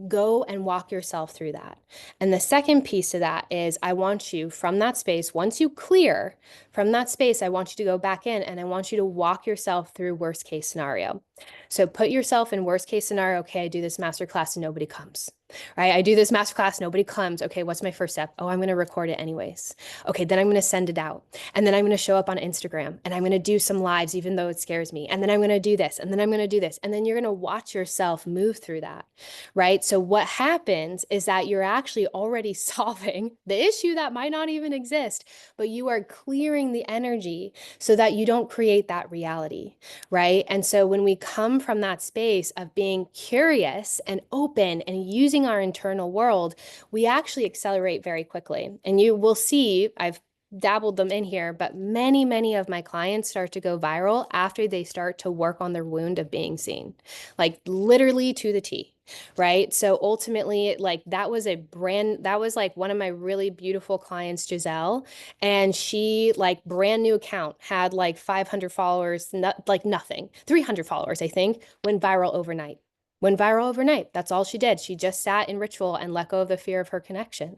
Go and walk yourself through that. And the second piece of that is I want you from that space, once you clear from that space, I want you to go back in and I want you to walk yourself through worst case scenario. So put yourself in worst case scenario. Okay, I do this masterclass and nobody comes, right? I do this masterclass, nobody comes. Okay, what's my first step? Oh, I'm going to record it anyways. Okay, then I'm going to send it out. And then I'm going to show up on Instagram and I'm going to do some lives, even though it scares me. And then I'm going to do this. And then I'm going to do this. And then you're going to watch yourself move through that, right? So what happens is that you're actually already solving the issue that might not even exist, but you are clearing the energy so that you don't create that reality, right? And so when we come from that space of being curious and open and using our internal world, we actually accelerate very quickly. And you will see, I've dabbled them in here, but many of my clients start to go viral after they start to work on their wound of being seen, like literally to the T. Right. So ultimately, like that was like one of my really beautiful clients, Giselle, and she like brand new account had like 500 followers, like nothing, 300 followers, I think, went viral overnight. Went viral overnight. That's all she did. She just sat in ritual and let go of the fear of her connection.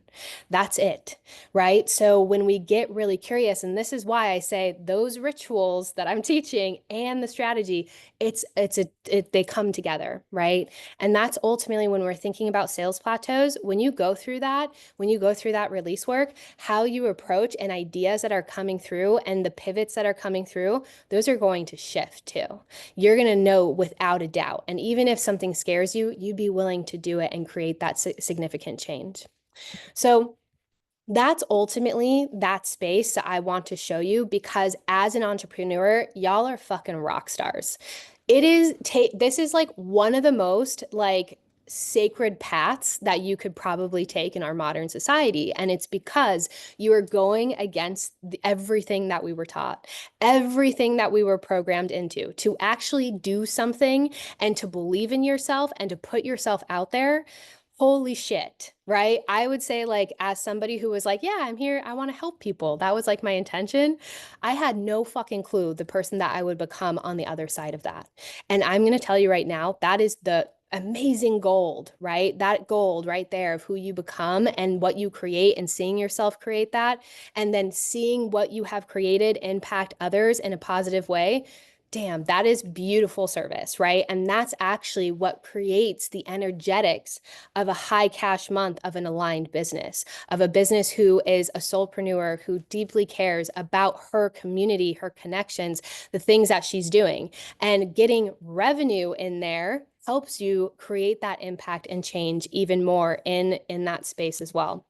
That's it, right? So when we get really curious, and this is why I say those rituals that I'm teaching and the strategy, they come together, right? And that's ultimately when we're thinking about sales plateaus, when you go through that, release work, how you approach and ideas that are coming through and the pivots that are coming through, those are going to shift too. You're going to know without a doubt. And even if something scares you, you'd be willing to do it and create that significant change. So that's ultimately that space that I want to show you, because as an entrepreneur, y'all are fucking rock stars. This is like one of the most like sacred paths that you could probably take in our modern society. And it's because you are going against everything that we were taught, everything that we were programmed into, to actually do something and to believe in yourself and to put yourself out there. Holy shit, right? I would say, like, as somebody who was like, yeah, I'm here, I want to help people. That was like my intention. I had no fucking clue the person that I would become on the other side of that. And I'm going to tell you right now, that is the amazing gold, right? That gold right there of who you become and what you create, and seeing yourself create that, and then seeing what you have created impact others in a positive way. Damn, that is beautiful service, right? And that's actually what creates the energetics of a high cash month of an aligned business, of a business who is a soulpreneur, who deeply cares about her community, her connections, the things that she's doing. And getting revenue in there helps you create that impact and change even more in that space as well.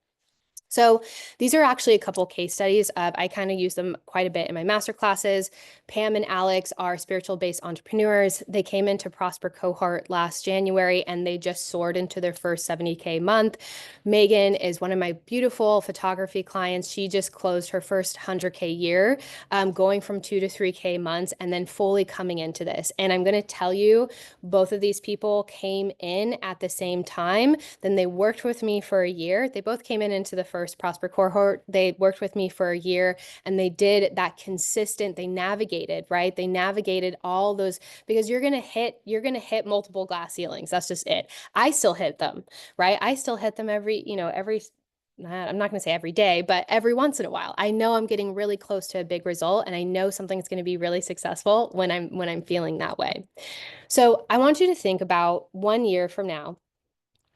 So these are actually a couple case studies. I kind of use them quite a bit in my master classes. Pam and Alex are spiritual-based entrepreneurs. They came into Prosper Cohort last January, and they just soared into their first 70K month. Megan is one of my beautiful photography clients. She just closed her first 100K year, going from 2 to 3K months, and then fully coming into this. And I'm going to tell you, both of these people came in at the same time. Then they worked with me for a year. They both came into the first Prosper Cohort. They worked with me for a year, and they did that consistent, they navigated, right? They navigated all those, because you're going to hit multiple glass ceilings. That's just it. I still hit them, right? I still hit them I'm not going to say every day, but every once in a while. I know I'm getting really close to a big result, and I know something's going to be really successful when I'm feeling that way. So I want you to think about 1 year from now,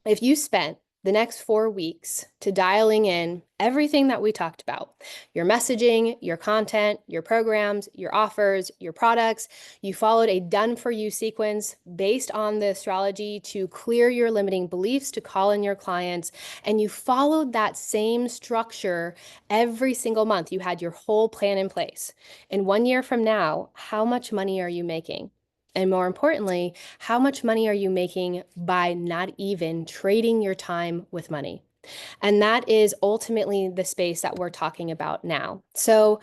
if you spent the next 4 weeks to dialing in everything that we talked about, your messaging, your content, your programs, your offers, your products, you followed a done for you sequence based on the astrology to clear your limiting beliefs, to call in your clients, and you followed that same structure every single month. You had your whole plan in place. In 1 year from now, how much money are you making? And more importantly, how much money are you making by not even trading your time with money? And that is ultimately the space that we're talking about now. So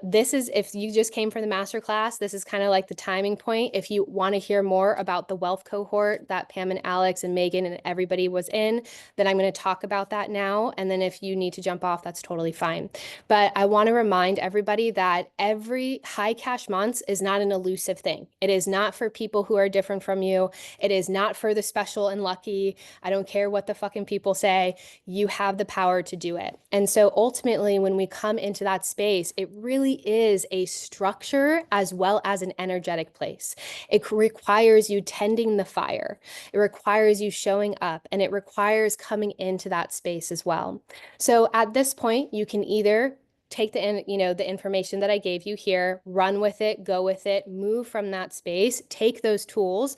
this is, if you just came from the masterclass, this is kind of like the timing point. If you want to hear more about the wealth cohort that Pam and Alex and Megan and everybody was in, then I'm going to talk about that now. And then if you need to jump off, that's totally fine. But I want to remind everybody that every high cash month is not an elusive thing. It is not for people who are different from you. It is not for the special and lucky. I don't care what the fucking people say. You have the power to do it. And so ultimately, when we come into that space, it really is a structure as well as an energetic place. It requires you tending the fire. It requires you showing up, and it requires coming into that space as well. So at this point, you can either take the information that I gave you here, run with it, go with it, move from that space, take those tools,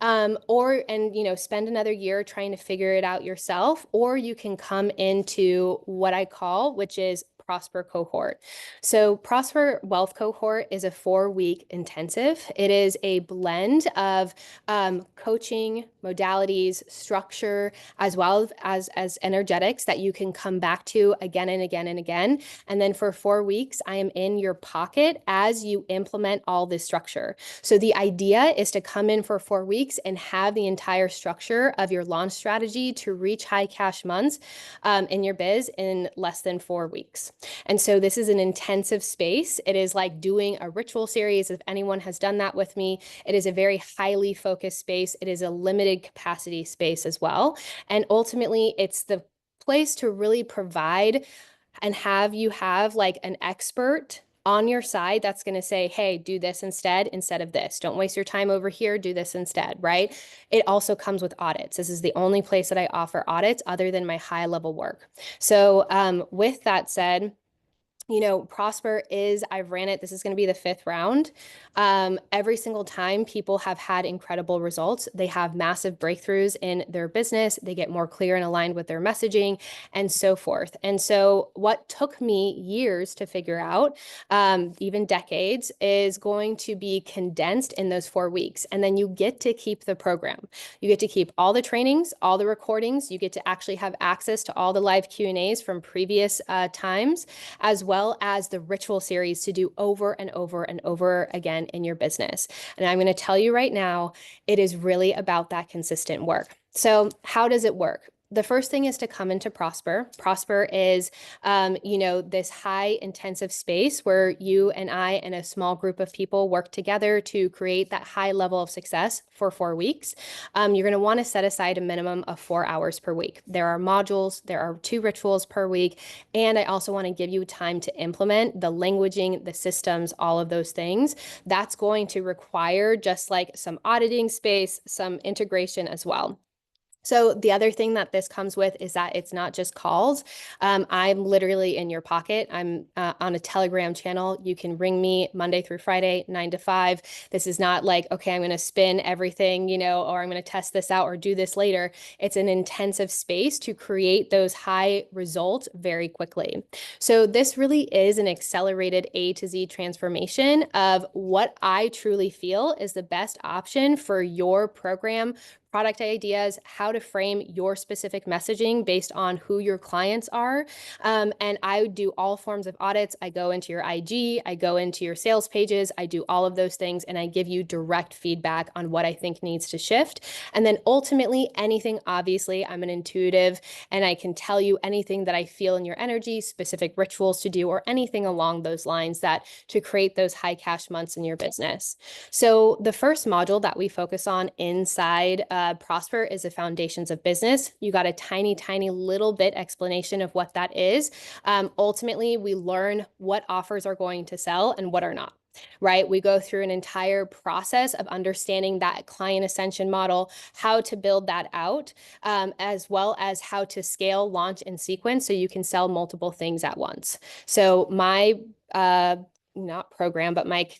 spend another year trying to figure it out yourself, or you can come into what I call, which is Prosper Cohort. So Prosper Wealth Cohort is a 4-week intensive. It is a blend of coaching, modalities, structure, as well as energetics that you can come back to again and again and again. And then for 4 weeks, I am in your pocket as you implement all this structure. So the idea is to come in for 4 weeks and have the entire structure of your launch strategy to reach high cash months in your biz in less than 4 weeks. And so this is an intensive space. It is like doing a ritual series. If anyone has done that with me, it is a very highly focused space. It is a limited capacity space as well. And ultimately, it's the place to really provide and have like an expert on your side that's going to say, hey, do this instead of this. Don't waste your time over here. Do this instead, right? It also comes with audits. This is the only place that I offer audits other than my high level work. So with that said, Prosper I've ran it. This is going to be the 5th round. Every single time people have had incredible results. They have massive breakthroughs in their business. They get more clear and aligned with their messaging and so forth. And so what took me years to figure out, even decades, is going to be condensed in those 4 weeks. And then you get to keep the program. You get to keep all the trainings, all the recordings. You get to actually have access to all the live Q&As from previous times, as well as the ritual series to do over and over and over again in your business. And I'm going to tell you right now, it is really about that consistent work. So how does it work? The first thing is to come into Prosper. Prosper is, this high intensive space where you and I and a small group of people work together to create that high level of success for 4 weeks. You're going to want to set aside a minimum of 4 hours per week. There are modules, there are 2 rituals per week, and I also want to give you time to implement the languaging, the systems, all of those things. That's going to require just like some auditing space, some integration as well. So the other thing that this comes with is that it's not just calls. I'm literally in your pocket. I'm on a Telegram channel. You can ring me Monday through Friday, 9 to 5. This is not like, okay, I'm going to spin everything, or I'm going to test this out or do this later. It's an intensive space to create those high results very quickly. So this really is an accelerated A to Z transformation of what I truly feel is the best option for your program, product ideas, how to frame your specific messaging based on who your clients are. And I do all forms of audits. I go into your IG, I go into your sales pages, I do all of those things, and I give you direct feedback on what I think needs to shift. And then ultimately, anything, obviously, I'm an intuitive and I can tell you anything that I feel in your energy, specific rituals to do, or anything along those lines that to create those high cash months in your business. So the first module that we focus on inside Prosper is the foundations of business. You got a tiny, tiny little bit explanation of what that is. Ultimately, we learn what offers are going to sell and what are not. Right? We go through an entire process of understanding that client ascension model, how to build that out, as well as how to scale, launch, and sequence so you can sell multiple things at once. So my, not program, but my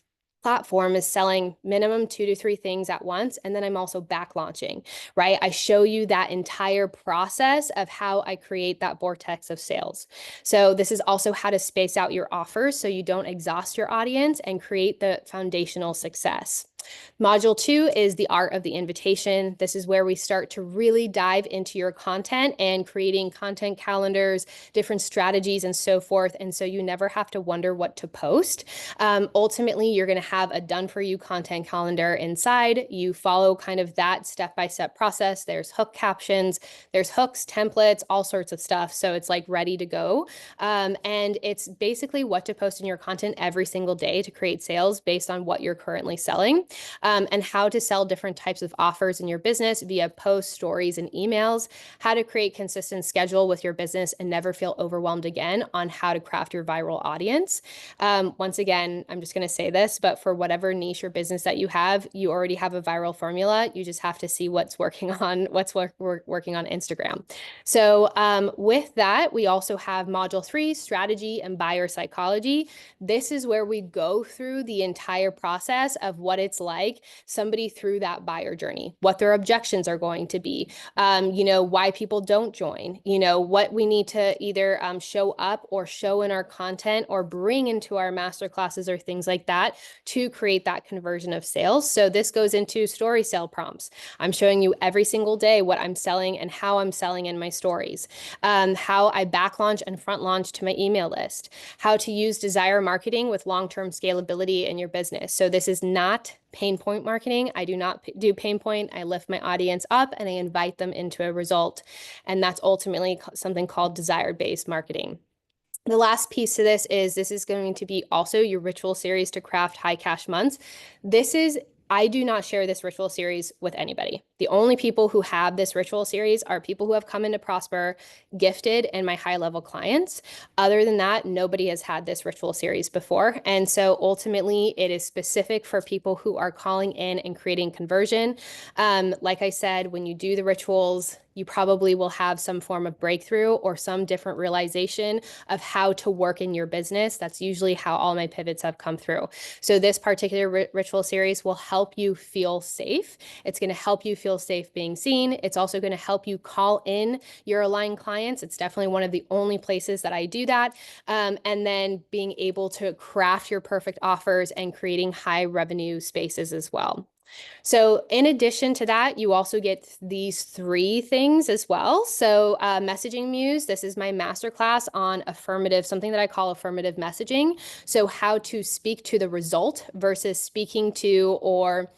platform is selling minimum 2 to 3 things at once. And then I'm also back launching, right? I show you that entire process of how I create that vortex of sales. So this is also how to space out your offers so you don't exhaust your audience and create the foundational success. Module 2 is the art of the invitation. This is where we start to really dive into your content and creating content calendars, different strategies, and so forth. And so you never have to wonder what to post. Ultimately, you're going to have a done-for-you content calendar inside. You follow kind of that step-by-step process. There's hook captions, there's hooks, templates, all sorts of stuff. So it's like ready to go. And it's basically what to post in your content every single day to create sales based on what you're currently selling. And how to sell different types of offers in your business via posts, stories, and emails, how to create consistent schedule with your business and never feel overwhelmed again on how to craft your viral audience. Once again, I'm just going to say this, but for whatever niche or business that you have, you already have a viral formula. You just have to see what's working on working on Instagram. So with that, we also have module 3, strategy and buyer psychology. This is where we go through the entire process of what it's like somebody through that buyer journey, what their objections are going to be, why people don't join, what we need to either show up or show in our content or bring into our masterclasses or things like that to create that conversion of sales. So this goes into story sale prompts. I'm showing you every single day what I'm selling and how I'm selling in my stories, how I back launch and front launch to my email list, how to use desire marketing with long-term scalability in your business. So this is not pain point marketing. I do not do pain point. I lift my audience up and I invite them into a result. And that's ultimately something called desire-based marketing. The last piece to this is going to be also your ritual series to craft high cash months. I do not share this ritual series with anybody. The only people who have this ritual series are people who have come into Prosper, gifted, and my high level clients. Other than that, nobody has had this ritual series before. And so ultimately, it is specific for people who are calling in and creating conversion. Like I said, when you do the rituals, you probably will have some form of breakthrough or some different realization of how to work in your business. That's usually how all my pivots have come through. So this particular ritual series will help you feel safe. It's going to help you feel safe being seen. It's also going to help you call in your aligned clients. It's definitely one of the only places that I do that. And then being able to craft your perfect offers and creating high revenue spaces as well. So in addition to that, you also get these three things as well. So Messaging Muse, this is my masterclass on affirmative, something that I call affirmative messaging. So how to speak to the result versus speaking to or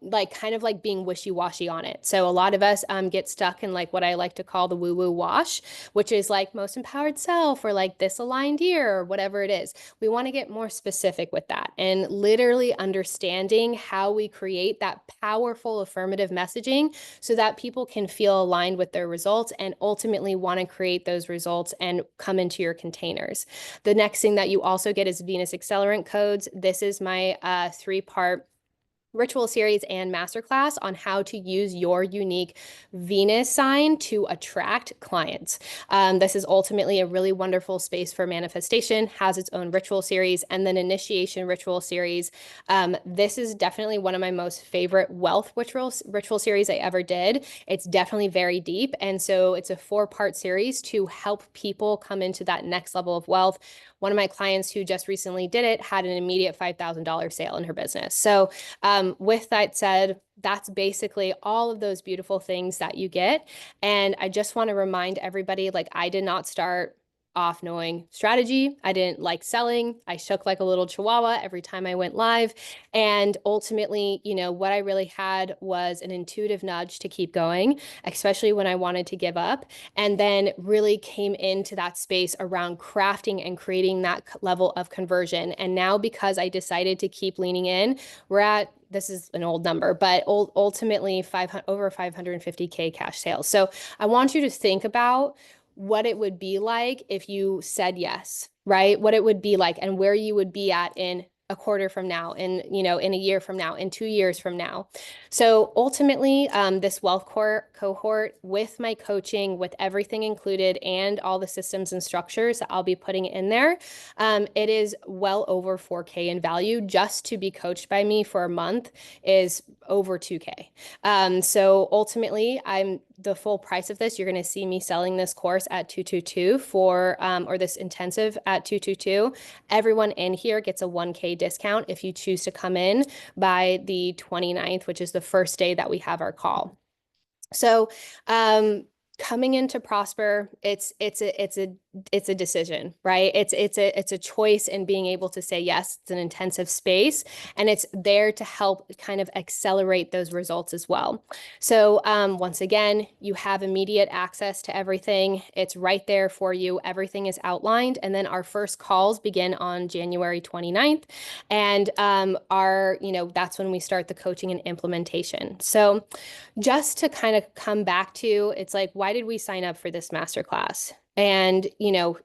like kind of like being wishy-washy on it. So a lot of us get stuck in like what I like to call the woo-woo wash, which is like most empowered self or like this aligned year or whatever it is. We want to get more specific with that and literally understanding how we create that powerful affirmative messaging so that people can feel aligned with their results and ultimately want to create those results and come into your containers. The next thing that you also get is Venus Accelerant codes. This is my three-part ritual series and masterclass on how to use your unique Venus sign to attract clients. This is ultimately a really wonderful space for manifestation, has its own ritual series, and then initiation ritual series. This is definitely one of my most favorite wealth ritual series I ever did. It's definitely very deep. And so it's a 4-part series to help people come into that next level of wealth. One of my clients who just recently did it had an immediate $5,000 sale in her business. So with that said, that's basically all of those beautiful things that you get. And I just want to remind everybody, like I did not start off knowing strategy. I didn't like selling. I shook like a little chihuahua every time I went live. And ultimately, what I really had was an intuitive nudge to keep going, especially when I wanted to give up. And then really came into that space around crafting and creating that level of conversion. And now because I decided to keep leaning in, we're at, this is an old number, but ultimately over 550K cash sales. So I want you to think about what it would be like if you said yes, right? What it would be like and where you would be at in a quarter from now, in a year from now, in 2 years from now. So ultimately, this wealth cohort with my coaching, with everything included and all the systems and structures that I'll be putting in there, it is well over 4K in value. Just to be coached by me for a month is over 2K. So ultimately, the full price of this, you're going to see me selling this course at 222 or this intensive at 222. Everyone in here gets a 1K discount if you choose to come in by the 29th, which is the first day that we have our call. So, coming into Prosper, it's a decision, right? It's a choice in being able to say yes. It's an intensive space, and it's there to help kind of accelerate those results as well. So once again, you have immediate access to everything. It's right there for you. Everything is outlined, and then our first calls begin on January 29th, and that's when we start the coaching and implementation. So just to kind of come back to, it's like, why did we sign up for this masterclass? And,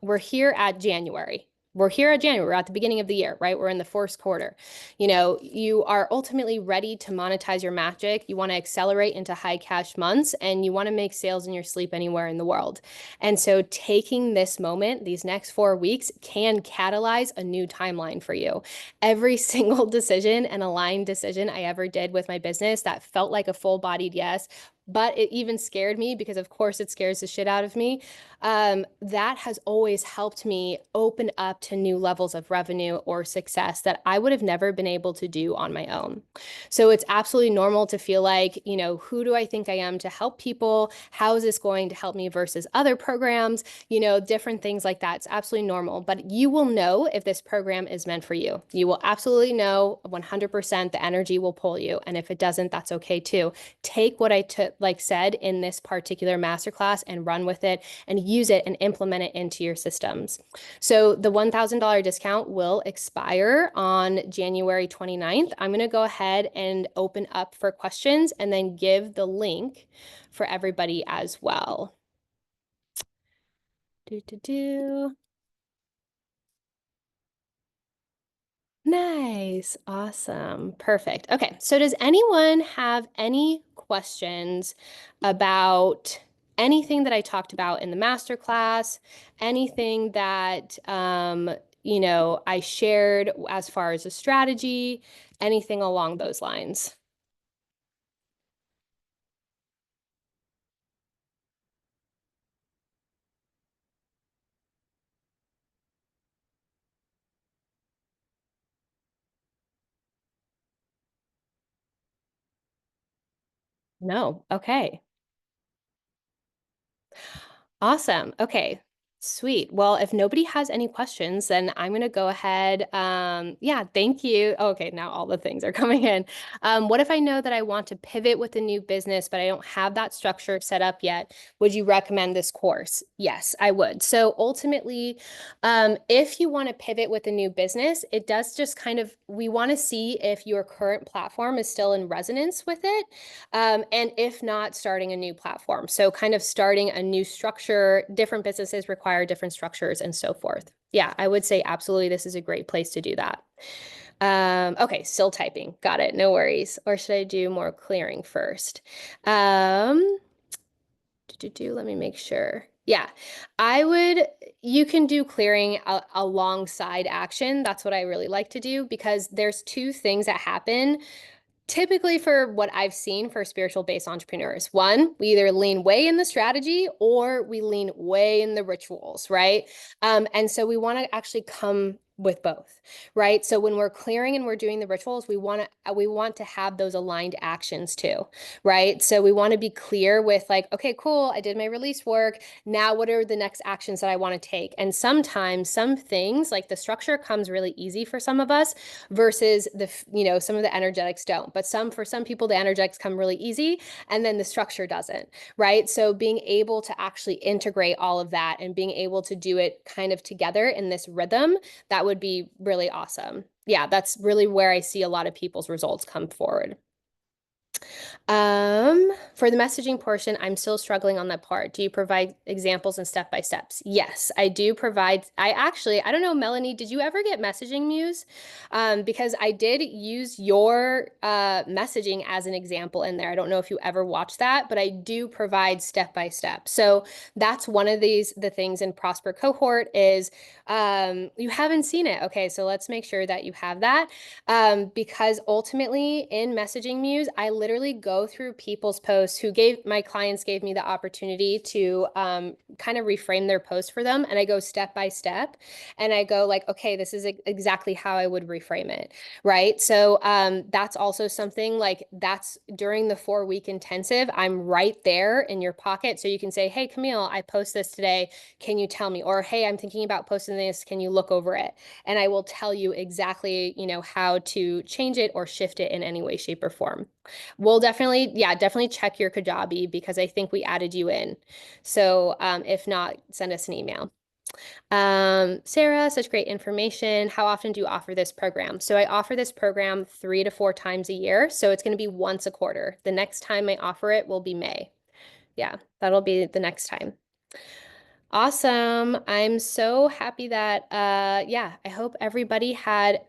we're here at January. We're here at January. We're at the beginning of the year, right? We're in the first quarter. You are ultimately ready to monetize your magic. You want to accelerate into high cash months, and you want to make sales in your sleep anywhere in the world. And so taking this moment, these next 4 weeks, can catalyze a new timeline for you. Every single decision and aligned decision I ever did with my business that felt like a full-bodied yes, but it even scared me because of course it scares the shit out of me. That has always helped me open up to new levels of revenue or success that I would have never been able to do on my own. So it's absolutely normal to feel like, who do I think I am to help people? How is this going to help me versus other programs? Different things like that. It's absolutely normal, but you will know if this program is meant for you. You will absolutely know 100% the energy will pull you. And if it doesn't, that's okay too. Take what I like said, in this particular masterclass and run with it and use it and implement it into your systems. So the $1,000 discount will expire on January 29th. I'm going to go ahead and open up for questions and then give the link for everybody as well. Nice. Awesome. Perfect. Okay. So does anyone have any questions about anything that I talked about in the masterclass? Anything that, I shared as far as a strategy, anything along those lines? No. Okay. Awesome. Okay. Sweet. Well, if nobody has any questions, then I'm going to go ahead. Yeah, thank you. Okay, now all the things are coming in. What if I know that I want to pivot with a new business, but I don't have that structure set up yet? Would you recommend this course? Yes, I would. So ultimately, if you want to pivot with a new business, it does just kind of, we want to see if your current platform is still in resonance with it. And if not, starting a new platform. So kind of starting a new structure, different businesses require different structures and so forth. Yeah, I would say absolutely this is a great place to do that. Okay, still typing. Got it. No worries. Or should I do more clearing first? Let me make sure. Yeah, you can do clearing alongside action. That's what I really like to do because there's two things that happen typically for what I've seen for spiritual based entrepreneurs. One, we either lean way in the strategy or we lean way in the rituals, right? And so we want to actually come with both, right? So when we're clearing and we're doing the rituals, we want to have those aligned actions too, right? So we want to be clear with like, okay, cool, I did my release work. Now what are the next actions that I want to take? And sometimes some things like the structure comes really easy for some of us versus some of the energetics don't. But for some people, the energetics come really easy and then the structure doesn't, right? So being able to actually integrate all of that and being able to do it kind of together in this rhythm, that would be really awesome. Yeah, that's really where I see a lot of people's results come forward. For the messaging portion, I'm still struggling on that part. Do you provide examples and step by steps? Yes, I do provide. I don't know, Melanie, did you ever get Messaging Muse? Because I did use your messaging as an example in there. I don't know if you ever watched that, but I do provide step by step. So that's one of the things in Prosper Cohort is you haven't seen it. Okay, so let's make sure that you have that. Because ultimately in Messaging Muse, I literally go through people's posts my clients gave me the opportunity to kind of reframe their post for them. And I go step by step and I go like, okay, this is exactly how I would reframe it. Right. So that's also something like that's during the 4-week intensive. I'm right there in your pocket. So you can say, hey, Camille, I post this today. Can you tell me? Or, hey, I'm thinking about posting this. Can you look over it? And I will tell you exactly, how to change it or shift it in any way, shape, or form. We'll definitely check your Kajabi because I think we added you in. So if not, send us an email. Sarah, such great information. How often do you offer this program? So I offer this program 3 to 4 times a year. So it's going to be once a quarter. The next time I offer it will be May. Yeah, that'll be the next time. Awesome. I'm so happy that, I hope everybody I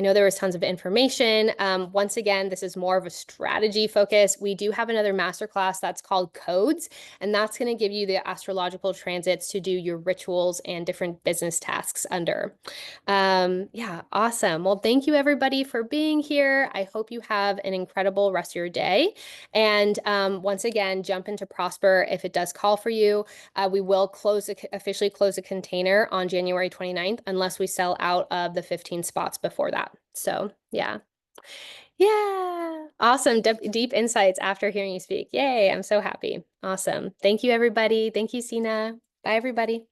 know there was tons of information. Once again, this is more of a strategy focus. We do have another masterclass that's called Codes, and that's going to give you the astrological transits to do your rituals and different business tasks under. Yeah, awesome. Well, thank you everybody for being here. I hope you have an incredible rest of your day. And once again, jump into Prosper if it does call for you. We will officially close a container on January 29th unless we sell out of the 15 spots before that. So yeah. Yeah. Awesome. Deep insights after hearing you speak. Yay. I'm so happy. Awesome. Thank you, everybody. Thank you, Sina. Bye, everybody.